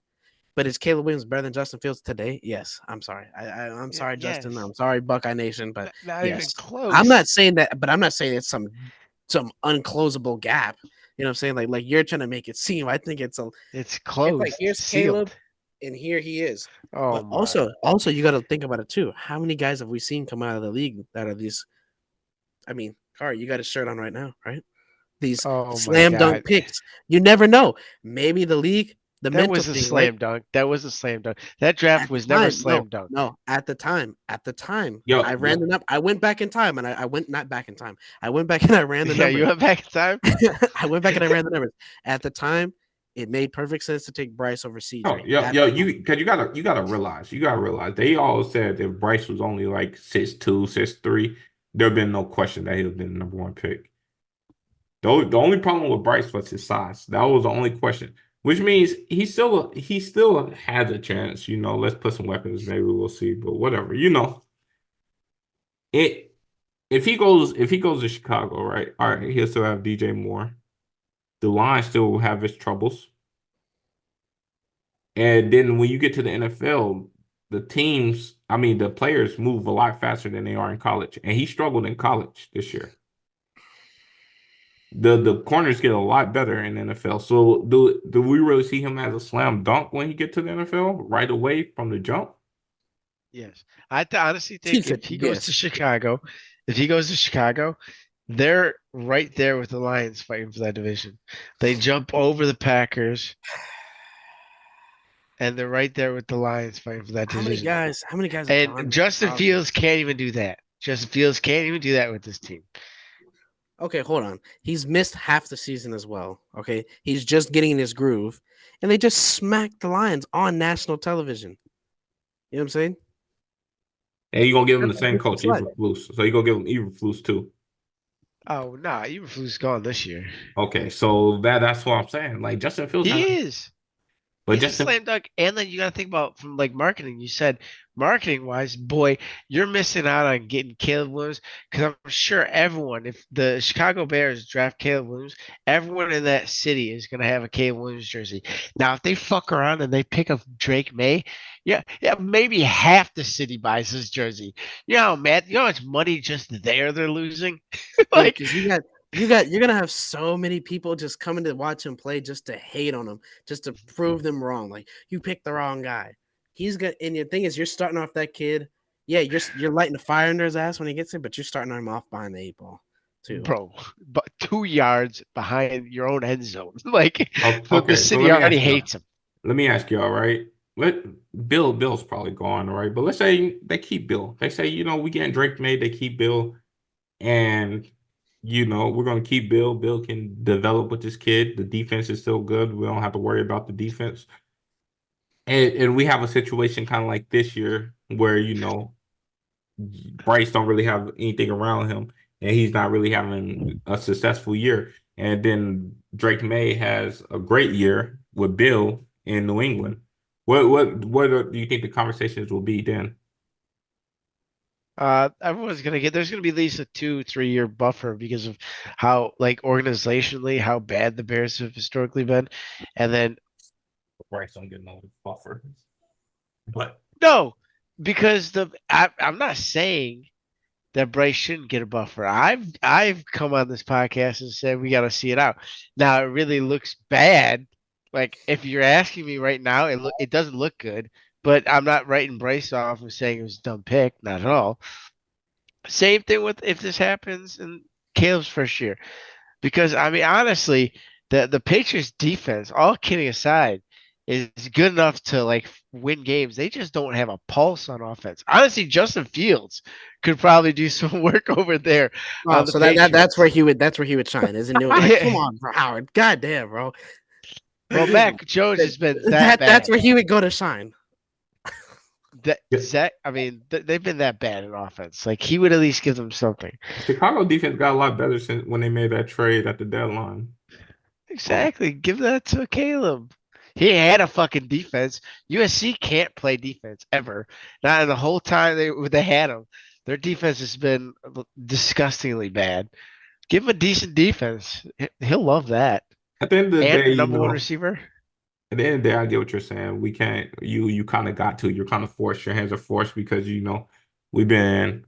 But is Caleb Williams better than Justin Fields today? Yes. I'm sorry. I'm sorry, Justin. Yes, I'm sorry, Buckeye Nation. But not even yes, I'm close. not saying that. But I'm not saying it's some unclosable gap. You know what I'm saying? Like you're trying to make it seem. I think it's a. It's It's like closed, here's Caleb, sealed. and here he is. Oh But my. also you got to think about it too. How many guys have we seen come out of the league that are these? I mean, Car, you got a shirt on right now, right? These Oh my slam dunk God. picks. You never know. Maybe the league, the That mental was a thing, right? slam dunk. That was a slam dunk. That draft At the was never time, no, slam dunk. no. At the time, I Yo, ran yo, the number. I went back in time, and I went not back in time. I went back and I ran the Yeah, you numbers. went back in time. I went back and I ran the numbers. At the time, it made perfect sense to take Bryce over yo, CJ. yo, At yo, the time. because you gotta realize they all said if Bryce was only like 6'2", 6'3", there'd been no question that he'd have been the number one pick. The only problem with Bryce was his size. That was the only question. Which means he still has a chance. Let's put some weapons. Maybe we'll see. But whatever. It if he goes to Chicago, right? All right, he'll still have DJ Moore. The line still will have its troubles. And then when you get to the NFL, the players move a lot faster than they are in college. And he struggled in college this year. The corners get a lot better in the NFL. So do we really see him as a slam dunk when he get to the NFL right away from the jump? Yes. Honestly He think could, if he goes to yes. Chicago, if he goes to Chicago, they're right there with the Lions fighting for that division. They jump over the Packers and they're right there with the Lions fighting for that How many division. guys? How many guys have And gone to Justin Chicago? Fields can't even do that. Justin Fields can't even do that with this team. Okay, hold on. He's missed half the season as well. Okay, he's just getting in his groove, and they just smacked the Lions on national television. You know what I'm saying? And you gonna give him That's the same what coach, it's like. Eberflus. So you gonna give him Eberflus too. Oh nah, Eberflus gone this year. Okay, so that's what I'm saying. Like Justin Fields has, He is. but He's a Justin slam dunk. And then you got to think about from like marketing. You said marketing wise, boy, you're missing out on getting Caleb Williams because I'm sure everyone, if the Chicago Bears draft Caleb Williams, everyone in that city is going to have a Caleb Williams jersey. Now, if they fuck around and they pick up Drake Maye, yeah, maybe half the city buys his jersey. You know, Matt, you know how much money just there they're losing? Yeah, Like, because you're gonna have so many people just coming to watch him play just to hate on him, just to prove them wrong. Like you picked the wrong guy. He's gonna and the thing is you're starting off that kid. Yeah, you're lighting the fire under his ass when he gets it, but you're starting him off behind the eight ball too. bro, but 2 yards behind your own end zone. Like, the okay, so city let me already ask y'all. hates him. Let me ask y'all, right? Let Bill's probably gone, right? But let's say they keep Bill. They say, we getting Drake May, they keep Bill, and we're gonna keep Bill. Bill can develop with this kid. The defense is still good. We don't have to worry about the defense. And we have a situation kind of like this year where, Bryce don't really have anything around him, and he's not really having a successful year. And then Drake May has a great year with Bill in New England. Do you think the conversations will be then? Everyone's gonna get there's gonna be at least a 2, 3 year buffer because of how like organizationally how bad the Bears have historically been. And then Bryce don't get no buffer, but no, because I'm not saying that Bryce shouldn't get a buffer. I've come on this podcast and said we got to see it out. Now it really looks bad. Like if you're asking me right now, it doesn't look good. But I'm not writing Bryce off and saying it was a dumb pick. Not at all. Same thing with if this happens in Caleb's first year. Because I mean, honestly, the Patriots defense, all kidding aside, is good enough to like win games. They just don't have a pulse on offense. Honestly, Justin Fields could probably do some work over there Oh, on the so that's where Patriots. he would shine, isn't it? Like, come on, bro, Howard. God damn, bro. Well, Mac Jones has been that That's bad. where he would go to shine. Zach, I mean, they've been that bad in offense. Like he would at least give them something. Chicago defense got a lot better since when they made that trade at the deadline. Exactly. Give that to Caleb. He had a fucking defense. USC can't play defense ever. Not in the whole time they had him. Their defense has been disgustingly bad. Give him a decent defense. He'll love that. At the end of the And day, a number one receiver. at the end of the day, I get what you're saying. We can't. You kind of got to. You're kind of forced. Your hands are forced because we've been.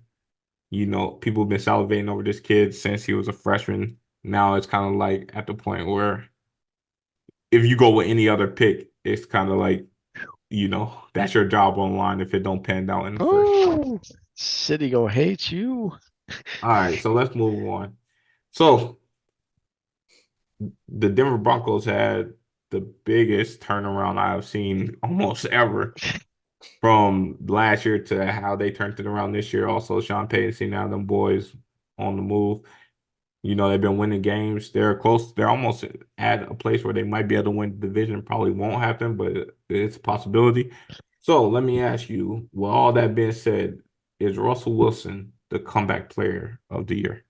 People have been salivating over this kid since he was a freshman. Now it's kind of like at the point where if you go with any other pick, it's kind of like that's your job online if it don't pan out in the first. Oh, City gonna hate you. All right, so let's move on. So the Denver Broncos had the biggest turnaround I've seen almost ever from last year to how they turned it around this year. Also, Sean Payton seeing now them boys on the move. They've been winning games. They're close. They're almost at a place where they might be able to win the division. Probably won't happen, but it's a possibility. So let me ask you, with all that being said, is Russell Wilson the comeback player of the year?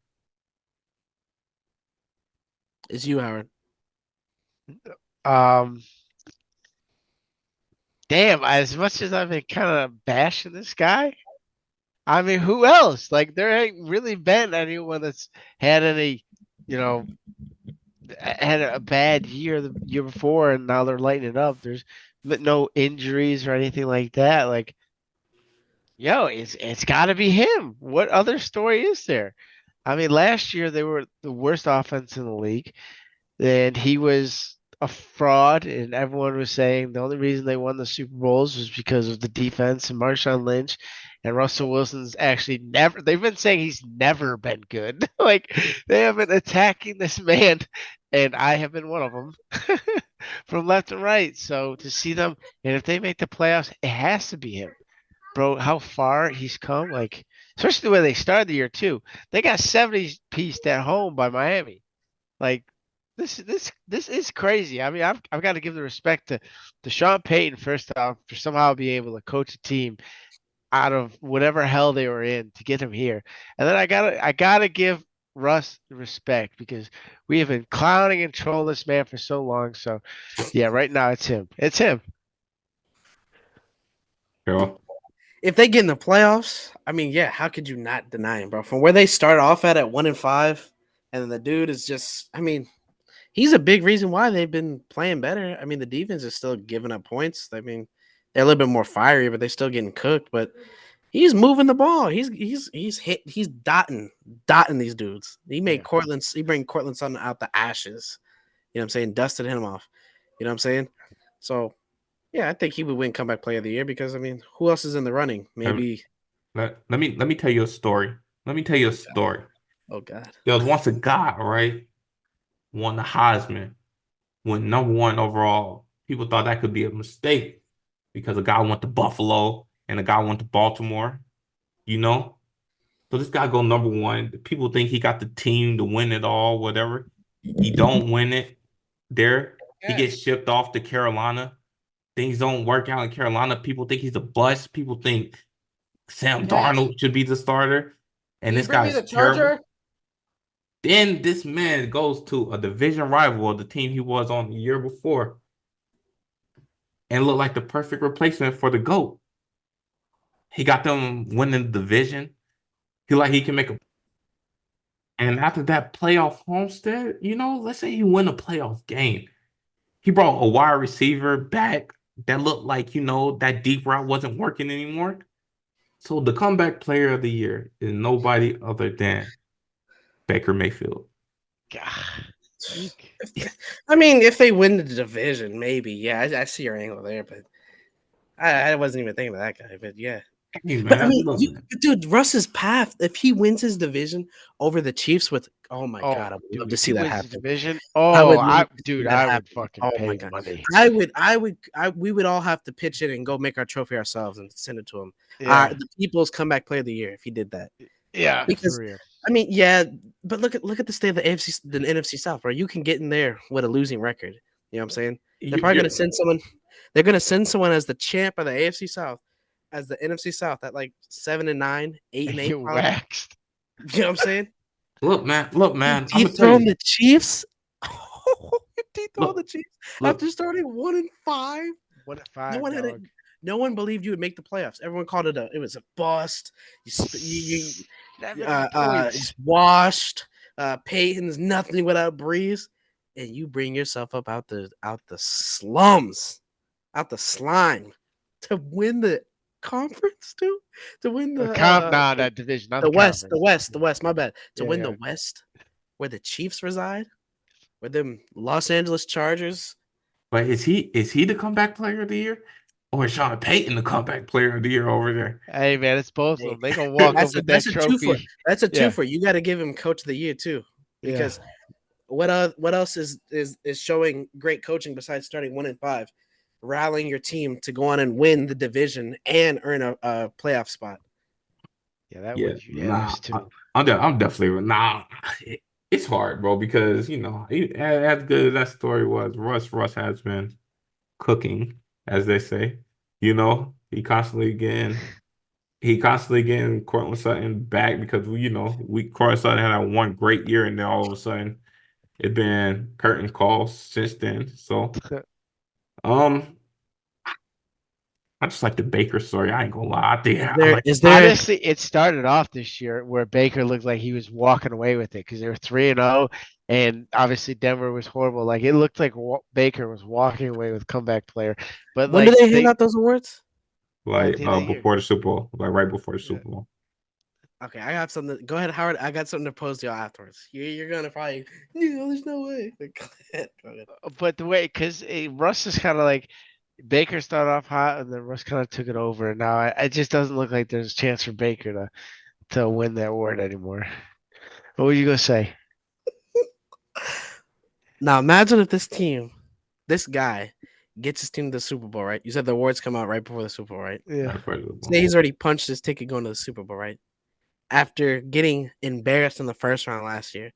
It's you, Howard. Um, damn. As much as I've been kind of bashing this guy, I mean, who else? Like, there ain't really been anyone that's had any, you know, had a bad year the year before, and now they're lighting it up. There's no injuries or anything like that. Like, yo, it's got to be him. What other story is there? I mean, last year they were the worst offense in the league, and he was a fraud, and everyone was saying the only reason they won the Super Bowls was because of the defense and Marshawn Lynch. And Russell Wilson's actually never, they've been saying he's never been good. Like, they have been attacking this man, and I have been one of them from left and right. So to see them, and if they make the playoffs, it has to be him. Bro, how far he's come, like, especially the way they started the year, too. They got 70 pieced at home by Miami. Like, this is crazy. I mean, I've got to give the respect to Sean Payton first off for somehow being able to coach a team out of whatever hell they were in to get him here. And then I gotta give Russ respect because we have been clowning and trolling this man for so long. So yeah, right now it's him. It's him. Sure. If they get in the playoffs, I mean, yeah, how could you not deny him, bro? From where they start off at 1-5, and then the dude is just, I mean, he's a big reason why they've been playing better. I mean, the defense is still giving up points. I mean, they're a little bit more fiery, but they're still getting cooked. But he's moving the ball. He's dotting these dudes. He made he bring Cortland Sutton out the ashes. You know what I'm saying? Dusted him off. You know what I'm saying? So yeah, I think he would win comeback player of the year because I mean, who else is in the running? Maybe Let me tell you a story. Let me tell you a story. oh god. There was once a guy, right, won the Heisman, went #1 overall. People thought that could be a mistake because a guy went to Buffalo and a guy went to Baltimore, you know? So this guy go #1. People think he got the team to win it all, whatever. He don't win it there. He gets shipped off to Carolina. Things don't work out in Carolina. People think he's a bust. People think Sam Darnold should be the starter. And this guy's terrible. Then this man goes to a division rival of the team he was on the year before and looked like the perfect replacement for the GOAT. He got them winning the division. He can make a. And after that playoff homestead, let's say you win a playoff game. He brought a wide receiver back that looked like, that deep route wasn't working anymore. So the comeback player of the year is nobody other than Baker Mayfield. God, Eek. I mean, if they win the division, maybe. Yeah, I see your angle there, but I wasn't even thinking of that guy. But yeah. Hey But I man, mean, look, man. dude, Russ's path, if he wins his division over the Chiefs with, oh my Oh, God, I would love dude, to if see he that wins the happen. division, I would I, love to see dude, that I would happen. fucking Oh my pay God. money. We would all have to pitch in and go make our trophy ourselves and send it to him. Yeah, The People's Comeback Player of the Year, if he did that. yeah, for Because, real. I mean, yeah, but look at the state of the AFC, the NFC South, bro. You can get in there with a losing record. You know what I'm saying? They're probably going to send someone. They're going to send someone as the champ of the AFC South, as the NFC South at like 7-9, 8-8, Get probably. waxed. You know what I'm saying? look, man. I'm gonna tell Dethrone you. the Chiefs. You dethrone the Look, Chiefs look. after starting 1-5. 1-5, No one had it. dog. No one believed you would make the playoffs. Everyone called it was a bust. You 7 points. it's washed. Peyton's nothing without Breeze, and you bring yourself up out the slums, out the slime, to win the conference too, to win Nah, that division, not the the West, conference. the West. My bad. To Yeah, win the yeah. West, where the Chiefs reside, where them Los Angeles Chargers. But is he the comeback player of the year? Or is Sean Payton the comeback player of the year over there? Hey, man, it's both of Hey, them. They gonna walk up with that that's a two for trophy. that's a two Yeah, for. You got to give him Coach of the Year too, yeah. because what else is showing great coaching besides starting 1-5, rallying your team to go on and win the division and earn a playoff spot. Yeah, that Yeah, wins nah. unanimous too. I'm definitely nah. It's hard, bro, because as good as that story was, Russ has been cooking, as they say. He constantly getting Cortland Sutton back because we Cortland Sutton had that one great year, and then all of a sudden it's been curtain calls since then. So um I just like the Baker story. I ain't gonna lie. I think Is I there like is there Honestly, it started off this year where Baker looked like he was walking away with it because they were 3-0, and obviously Denver was horrible. Like it looked like Baker was walking away with comeback player, but when do like they hand they out those awards? at the end of the year. before the Super Bowl, like right before the Yeah. Super Bowl. Okay, I got something. Go ahead, Howard. I got something to pose to y'all afterwards. You're gonna probably, there's no way. Go ahead. Go ahead. But the way, because Russ is kind of like Baker started off hot, and then Russ kind of took it over. And now it just doesn't look like there's a chance for Baker to win that award anymore. What were you gonna say? Now imagine if this guy, gets his team to the Super Bowl, right? You said the awards come out right before the Super Bowl, right? Yeah. Right before the Super Bowl. Say he's already punched his ticket going to the Super Bowl, right? After getting embarrassed in the first round last year,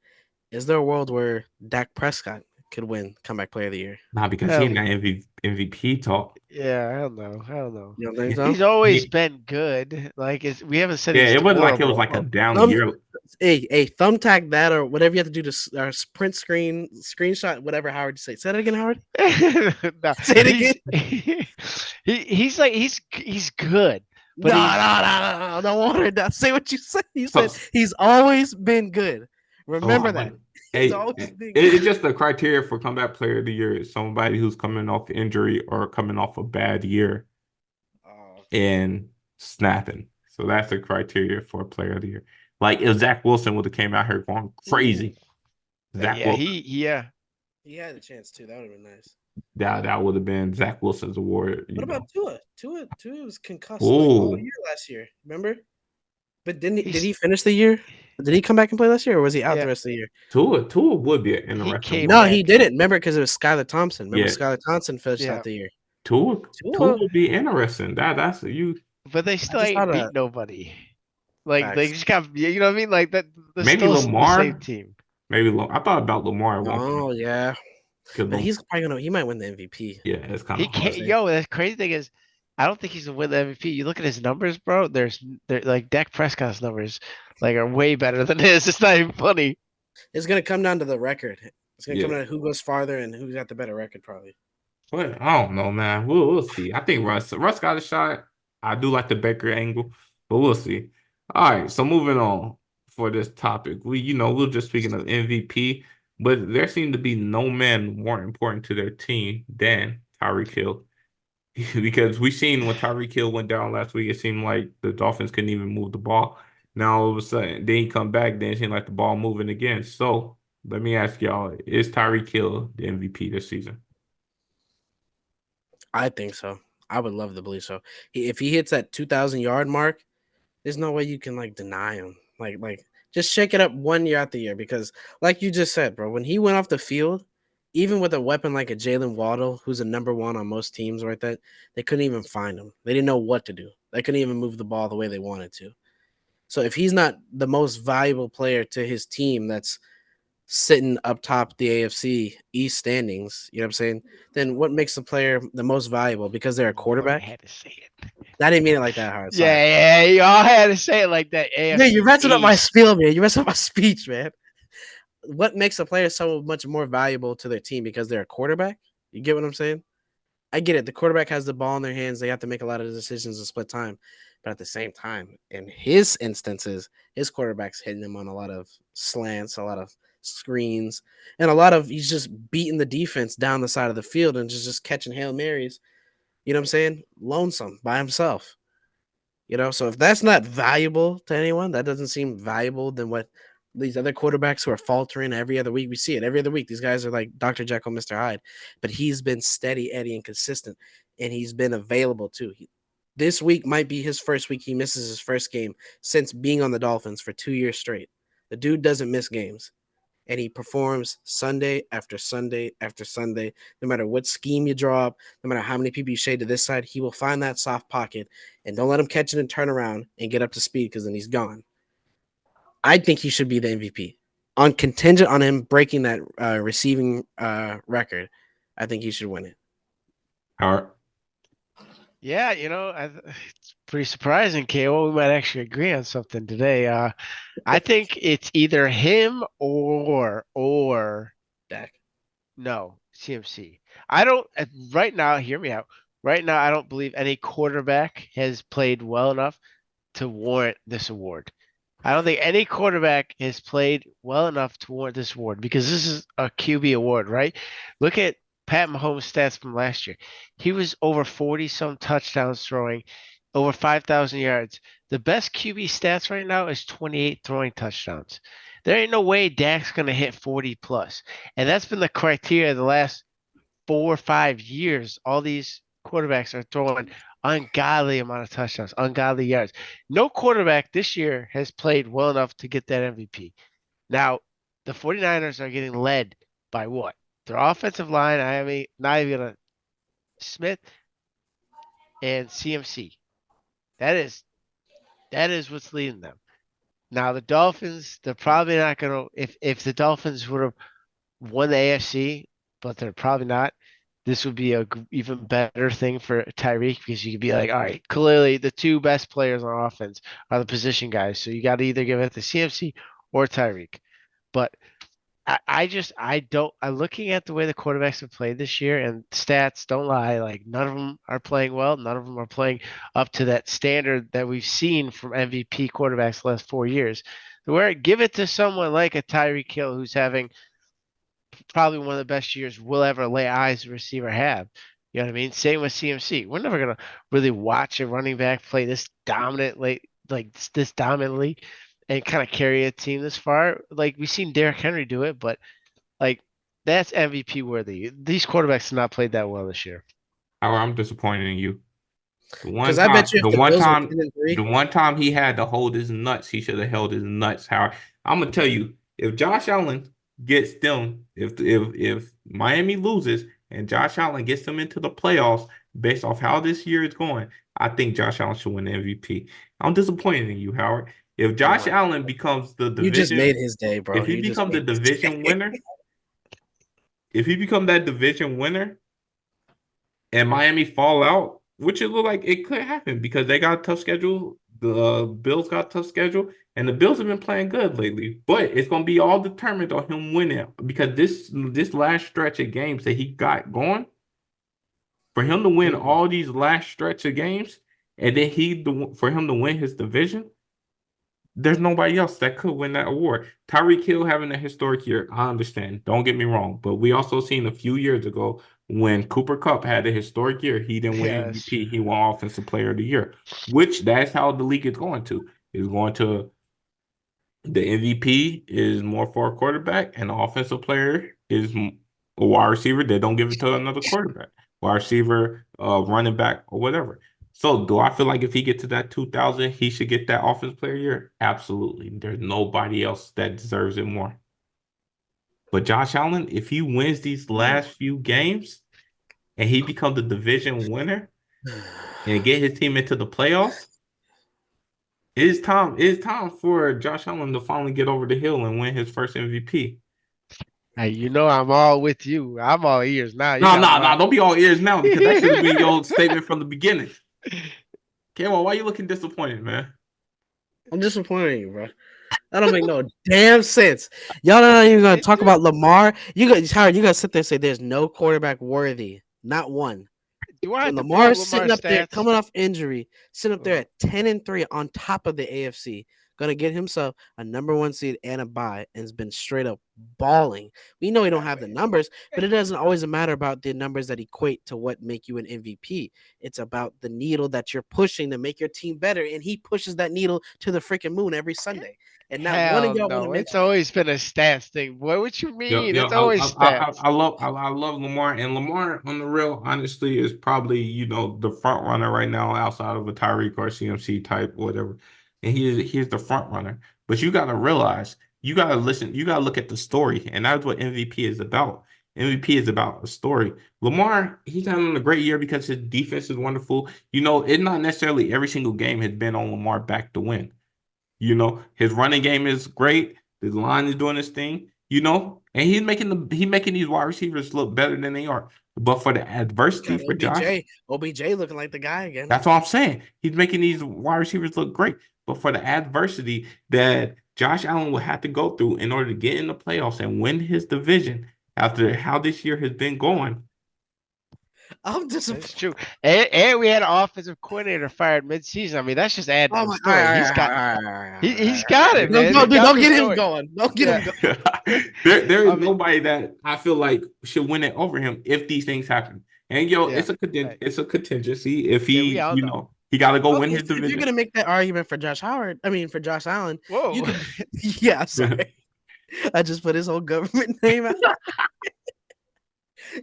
is there a world where Dak Prescott could win Comeback Player of the Year? Nah, because he Hell ain't got no. MVP talk. Yeah, I don't know. I don't know. You don't think so? He's always He- been good. Like we haven't said yeah, he's it wasn't like it was horrible. like a down Thumb, year. hey, thumbtack that or whatever you have to do to print screenshot, whatever Howard say. Say that again, Howard. No, Say it again. he's like he's good, No, but no, he's no, no, no, don't want her to say what you said. You said So, he's always been good. oh, Remember that. He's hey, always been it's good. just the criteria for comeback player of the year is somebody who's coming off injury or coming off a bad year Oh, and snapping. So that's the criteria for player of the year. Like if Zach Wilson would have came out here going ooh, crazy, Zach yeah, Wilson, yeah. he had a chance too. That would have been nice. that would have been Zach Wilson's award. What about Tua? Tua was concussed like all Oh, year last year. Remember? But didn't he, did He's he finish the year? Did he come back and play last year, or was he out the yeah. rest of the year? Tua would be an He interesting came No, one. he back. didn't. Remember, because it was Skylar Thompson. Remember, Yeah, Skylar Thompson finished Yeah, out the year. Tua Tua, would be interesting. That's you. but they I still just ain't thought beat of nobody. Like they facts. just got, you know what I mean? Like that. They're Maybe still the same Lamar. team. Maybe I thought about Lamar at one point. Oh yeah, Cause but he's probably gonna. He might win the MVP. yeah, it's kind He of can't. hard. Say Yo, the crazy thing is, I don't think he's gonna win the MVP. You look at his numbers, bro. They're like Dak Prescott's numbers, like are way better than his. It's not even funny. it's gonna come down to the record. It's gonna come Yeah. down to who goes farther and who's got the better record, probably. But I don't know, man. We'll see. I think Russ got a shot. I do like the Baker angle, but we'll see. All right, so moving on for this topic. We're just speaking of MVP, but there seemed to be no man more important to their team than Tyreek Hill. because we seen when Tyreek Hill went down last week, it seemed like the Dolphins couldn't even move the ball. Now all of a sudden, then he come back, then it seemed like the ball moving again. So let me ask y'all: is Tyreek Hill the MVP this season? I think so. I would love to believe so. If he hits that 2,000-yard mark, there's no way you can like deny him. Like just shake it up 1 year after year because, like you just said, bro, when he went off the field, even with a weapon like a Jalen Waddle, who's a number one on most teams, right? That they couldn't even find him. They didn't know what to do. They couldn't even move the ball the way they wanted to. So if he's not the most valuable player to his team, that's sitting up top the AFC East standings, you know what I'm saying? Then what makes the player the most valuable? Because they're a Boy, I quarterback? had to say it. I didn't mean it like that hard. Sorry. Yeah, y'all had to say it like that. Yeah, you're AFC messing up my East. spiel, man. You're messing up my speech, man. What makes a player so much more valuable to their team because they're a quarterback? You get what I'm saying? I get it. The quarterback has the ball in their hands. They have to make a lot of decisions in split time. But at the same time, in his instances, his quarterback's hitting him on a lot of slants, a lot of screens, and a lot of he's just beating the defense down the side of the field and just catching Hail Marys. You know what I'm saying? Lonesome by himself. So if that's not valuable to anyone, that doesn't seem valuable than what these other quarterbacks who are faltering every other week. We see it every other week. These guys are like Dr. Jekyll, Mr. Hyde, but he's been steady, Eddie, and consistent, and he's been available too. This week might be his first week he misses his first game since being on the Dolphins for 2 years straight. The dude doesn't miss games and he performs Sunday after Sunday after Sunday. No matter what scheme you draw up, no matter how many people you shade to this side, he will find that soft pocket and don't let him catch it and turn around and get up to speed because then he's gone. I think he should be the MVP. On contingent on him breaking that receiving record, I think he should win it. Howard? Yeah, it's pretty surprising, KO. We might actually agree on something today. I think it's either him or Dak. no, CMC. I don't right now, hear me out. Right now, I don't believe any quarterback has played well enough to warrant this award. I don't think any quarterback has played well enough to warrant this award because this is a QB award, right? Look at Pat Mahomes' stats from last year. He was over 40 some touchdowns throwing, over 5,000 yards. The best QB stats right now is 28 throwing touchdowns. There ain't no way Dak's going to hit 40 plus. And that's been the criteria the last 4 or 5 years. All these quarterbacks are throwing ungodly amount of touchdowns, ungodly yards. No quarterback this year has played well enough to get that MVP. Now, the 49ers are getting led by what? Their offensive line, I mean, not even gonna Smith and CMC. That is what's leading them. Now the Dolphins, they're probably not gonna if the Dolphins would have won the AFC, but they're probably not. This would be a even better thing for Tyreek because you could be like, all right, clearly the two best players on offense are the position guys. So you got to either give it to CMC or Tyreek. But I don't, I'm looking at the way the quarterbacks have played this year and stats don't lie. Like none of them are playing well. None of them are playing up to that standard that we've seen from MVP quarterbacks the last 4 years. Where give it to someone like a Tyreek Hill who's having probably one of the best years we'll ever lay eyes a receiver have. You know what I mean? Same with CMC. We're never gonna really watch a running back play this dominantly, like this dominantly, and kind of carry a team this far. Like we've seen Derrick Henry do it, but like that's MVP worthy. These quarterbacks have not played that well this year. Howard, I'm disappointed in you. The one Because I bet time, you if the the one Bills were time, 10 and 3, the one time he had to hold his nuts, he should have held his nuts. Howard, I'm gonna tell you, if Josh Allen gets them, if Miami loses and Josh Allen gets them into the playoffs based off how this year is going, I think Josh Allen should win the MVP. I'm disappointed in you, Howard. If oh Josh my, Allen becomes the you just made division, his day, bro. if he You just becomes the made his division day. winner, if he become that division winner and Miami fall out, which it look like it could happen because they got a tough schedule. The Bills got a tough schedule, and the Bills have been playing good lately. But it's gonna be all determined on him winning because this last stretch of games that he got going, for him to win Mhm. all these last stretch of games, and then for him to win his division, there's nobody else that could win that award. Tyreek Hill having a historic year, I understand. Don't get me wrong, but we also seen a few years ago when Cooper Kupp had a historic year, he didn't win Yeah, that's MVP. true. He won Offensive Player of the Year, which that's how the league is going to. Is going to the MVP is more for a quarterback, and the offensive player is a wide receiver. They don't give it to another quarterback, wide receiver, running back, or whatever. So, do I feel like if he gets to that 2000, he should get that offensive player year? Absolutely. There's nobody else that deserves it more. But Josh Allen, if he wins these last few games and he becomes the division winner and get his team into the playoffs, it is time for Josh Allen to finally get over the hill and win his first MVP. Hey, you know I'm all with you. I'm all ears now. You No, got no, my no, don't be all ears now because that should have been your statement from the beginning. Kayla, why you looking disappointed, man? I'm disappointed in you, bro. That don't make no damn sense. Y'all not even gonna talk about Lamar. You got Howard. You gotta sit there and say there's no quarterback worthy, not one. Do I When have to pull up Lamar's sitting Lamar's up there, stats? coming off injury, sitting up there Uh, at 10-3 on top of the AFC, gonna get himself a number one seed and a bye, and has been straight up balling. We know he don't have the numbers, but it doesn't always matter about the numbers that equate to what make you an MVP. It's about the needle that you're pushing to make your team better, and he pushes that needle to the freaking moon every Sunday. And not one of Hell y'all want to no. It's mention it. always been a stats thing. Boy, what you Yo, mean? yo, It's always stats. I love Lamar, and Lamar on the real, honestly, is probably the front runner right now outside of a Tyreek or CMC type, whatever. And he is the front runner. But you gotta realize, you gotta listen, you gotta look at the story, and that's what MVP is about. MVP is about a story. Lamar, he's having a great year because his defense is wonderful. It's not necessarily every single game has been on Lamar back to win. His running game is great. His line is doing his thing. And he's making these wide receivers look better than they are. But for the adversity Got for Josh, OBJ looking like the guy again. that's what I'm saying. He's making these wide receivers look great. But for the adversity that Josh Allen will have to go through in order to get in the playoffs and win his division after how this year has been going, I'm That's disappointed. true. And we had an offensive coordinator fired midseason. I mean, that's just adding Oh to the my! All right, story. all He's right, got all right, all right, he all right, he's got all it, right. Don't, man. He don't, dude, got don't the get him story. going. Don't get Yeah. him going. there I is mean, nobody that I feel like should win it over him if these things happen. And yeah. Right. it's a contingency if Yeah, we he, all know. he got to go win Okay, his so if you're division. gonna make that argument for for Josh Allen, you Whoa. could. Yeah, sorry, I just put his whole government name out.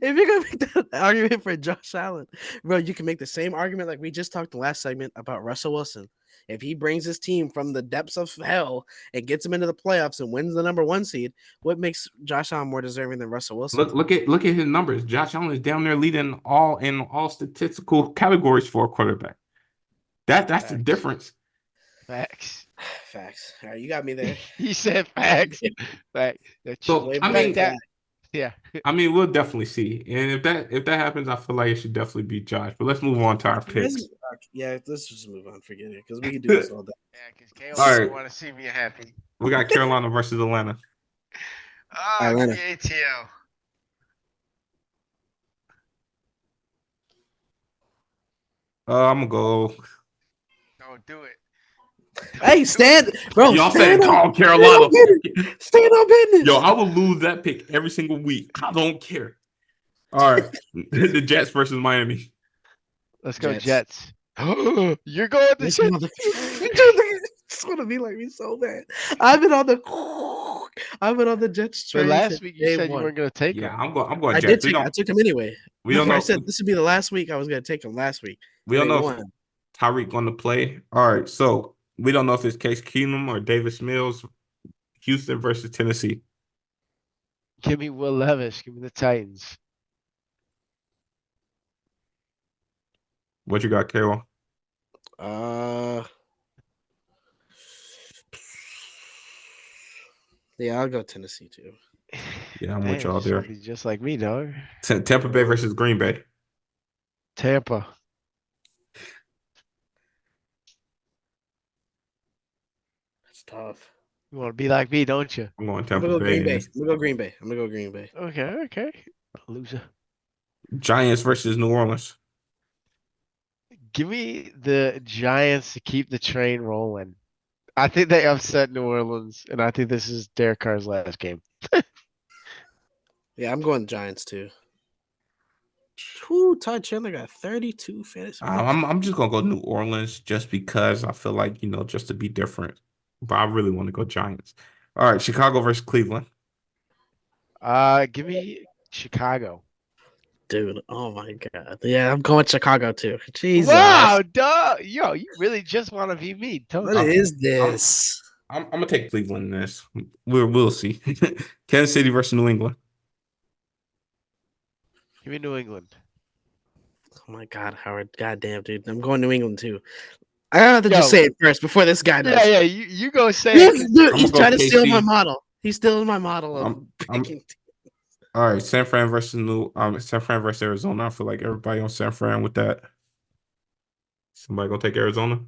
If you're gonna make that argument for Josh Allen, bro, you can make the same argument like we just talked the last segment about Russell Wilson. If he brings his team from the depths of hell and gets him into the playoffs and wins the number one seed, what makes Josh Allen more deserving than Russell Wilson? Look at his numbers. Josh Allen is down there leading all statistical categories for a quarterback. That's the Facts. difference. Facts. Facts. All right, you got me there. He said facts. Facts. So Wave I the That white mean, that flag. yeah. we'll definitely see. And if that happens, I feel like it should definitely be Josh. But let's move on to our picks. Yeah, let's just move on. Forget it because we could do this all day. Yeah, because KO All doesn't right, want to see me happy. we got Carolina versus Atlanta. Oh, give Atlanta. me ATL. I'm gonna go. Don't do it. Hey, Don't do it. bro, Y'all said call stand on Carolina. business. Stand on Yo, business. I will lose that pick every single week. I don't care. All right, the Jets versus Miami. Let's go Jets. Jets. You're going the This Jets. it's gonna be like me so bad. I've been on the Jets But train since last week you day said you one. weren't going to take Yeah, them. I'm going I did Jets. take I took him anyway. We don't Remember, I know said this would be the last week I was gonna take him last week. we And don't they know if won. Tyreek going to play. All right, so we don't know if it's Case Keenum or Davis Mills. Houston versus Tennessee. Give me Will Levis. Give me the Titans. What you got, Carol? Uh yeah, I'll go Tennessee too. Yeah, I'm with Damn, y'all it's gonna there. be just like me, dog. Tampa Bay versus Green Bay. Tampa. That's tough. You want to be like me, don't you? I'm going I'm Tampa gonna go Green Bay. Bay. And I'm gonna go Green Bay. I'm gonna go Green Bay. Okay. Loser. Giants versus New Orleans. Give me the Giants to keep the train rolling. I think they upset New Orleans, and I think this is Derek Carr's last game. Yeah, I'm going Giants too. Whew, Todd Chandler got 32 fantasy points. I'm just gonna go New Orleans just because I feel like, just to be different. But I really want to go Giants. All right, Chicago versus Cleveland. Give me Chicago. Dude, oh my god. Yeah, I'm going Chicago too. Jesus. Wow, duh. Yo, you really just want to be me. Told What you. is I'm this? I'm gonna take Cleveland in this. We'll see. Kansas City versus New England. Give me New England. Oh my god, Howard. Goddamn, dude. I'm going New England too. I have to just Yo, say it first before this guy yeah, does. yeah. You go say it. This dude, I'm he's gonna go trying to steal my KC. model. He's stealing my model of I'm picking. all right. San Fran versus San Fran versus Arizona. I feel like everybody on San Fran with that. Somebody gonna take Arizona?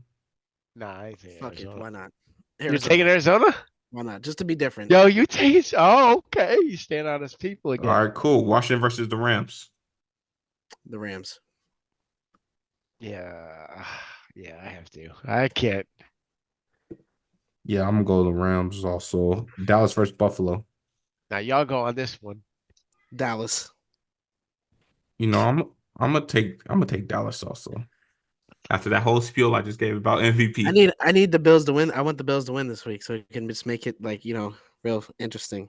Nah, I think Fuck it. Arizona. Why not? You're taking Arizona? Why not? Just to be different. Yo, you take. Oh, okay. You stand on his people All again. right, cool. Washington versus the Rams. The Rams. Yeah, yeah. I have to. I can't. Yeah, I'm gonna go the Rams also. Dallas versus Buffalo. Now y'all go on this one. Dallas. I'm gonna take Dallas also. After that whole spiel I just gave about MVP. I need the Bills to win. I want the Bills to win this week so we can just make it like, real interesting.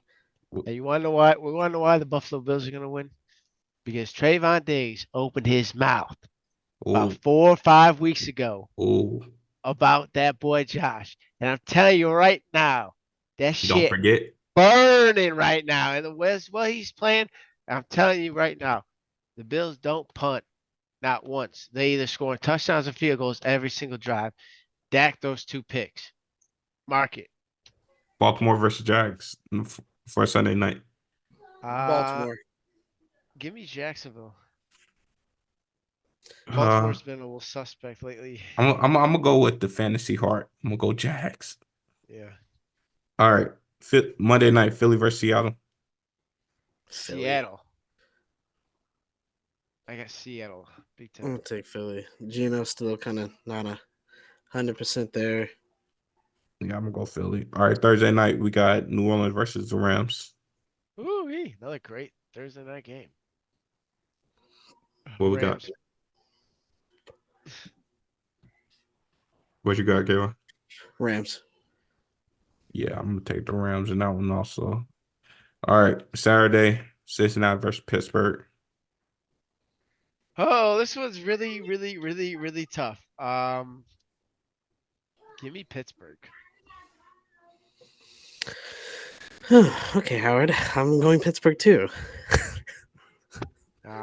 Hey, you want to know why? We want to know why the Buffalo Bills are gonna win? Because Trayvon Diggs opened his mouth about Oh, 4 or 5 weeks ago oh, about that boy Josh, and I'm telling you right now, that don't shit forget. burning right now in the West. Well, he's playing. I'm telling you right now, the Bills don't punt not once. They either score touchdowns or field goals every single drive. Dak throws 2 picks. Mark it. Baltimore versus Jags for Sunday night. Uh, Baltimore. give me Jacksonville. Uh, Baltimore's been a little suspect lately. I'm gonna go with the fantasy heart. I'm gonna go Jags. Yeah. All right, Monday night Philly versus Seattle. Philly. Seattle. I got Seattle. Big I'm time. gonna take Philly. Gino's still kind of not 100% there. Yeah, I'm gonna go Philly. All right, Thursday night we got New Orleans versus the Rams. Ooh, another great Thursday night game. What we got? Rams. What you got, Kayla? Rams. Yeah, I'm gonna take the Rams in that one also. All right, Saturday, Cincinnati versus Pittsburgh. Oh, this one's really, really, really, really tough. Give me Pittsburgh. Okay, Howard. I'm going Pittsburgh too.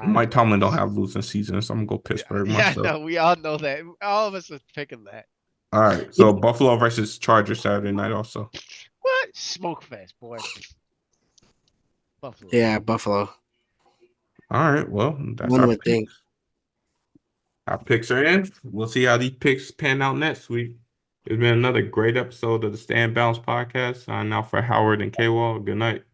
Mike Tomlin don't have losing seasons, so I'm gonna go Pittsburgh Yeah, myself. no, we all know that. All of us are picking that. All right, so Buffalo versus Chargers Saturday night also. What? Smoke fest, boy. Buffalo. Yeah, Buffalo. All right, well, that's One our would think. picks. Our picks are in. We'll see how these picks pan out next week. It's been another great episode of the Stand Bounce podcast. Signing out for Howard and K-Wall. Good night.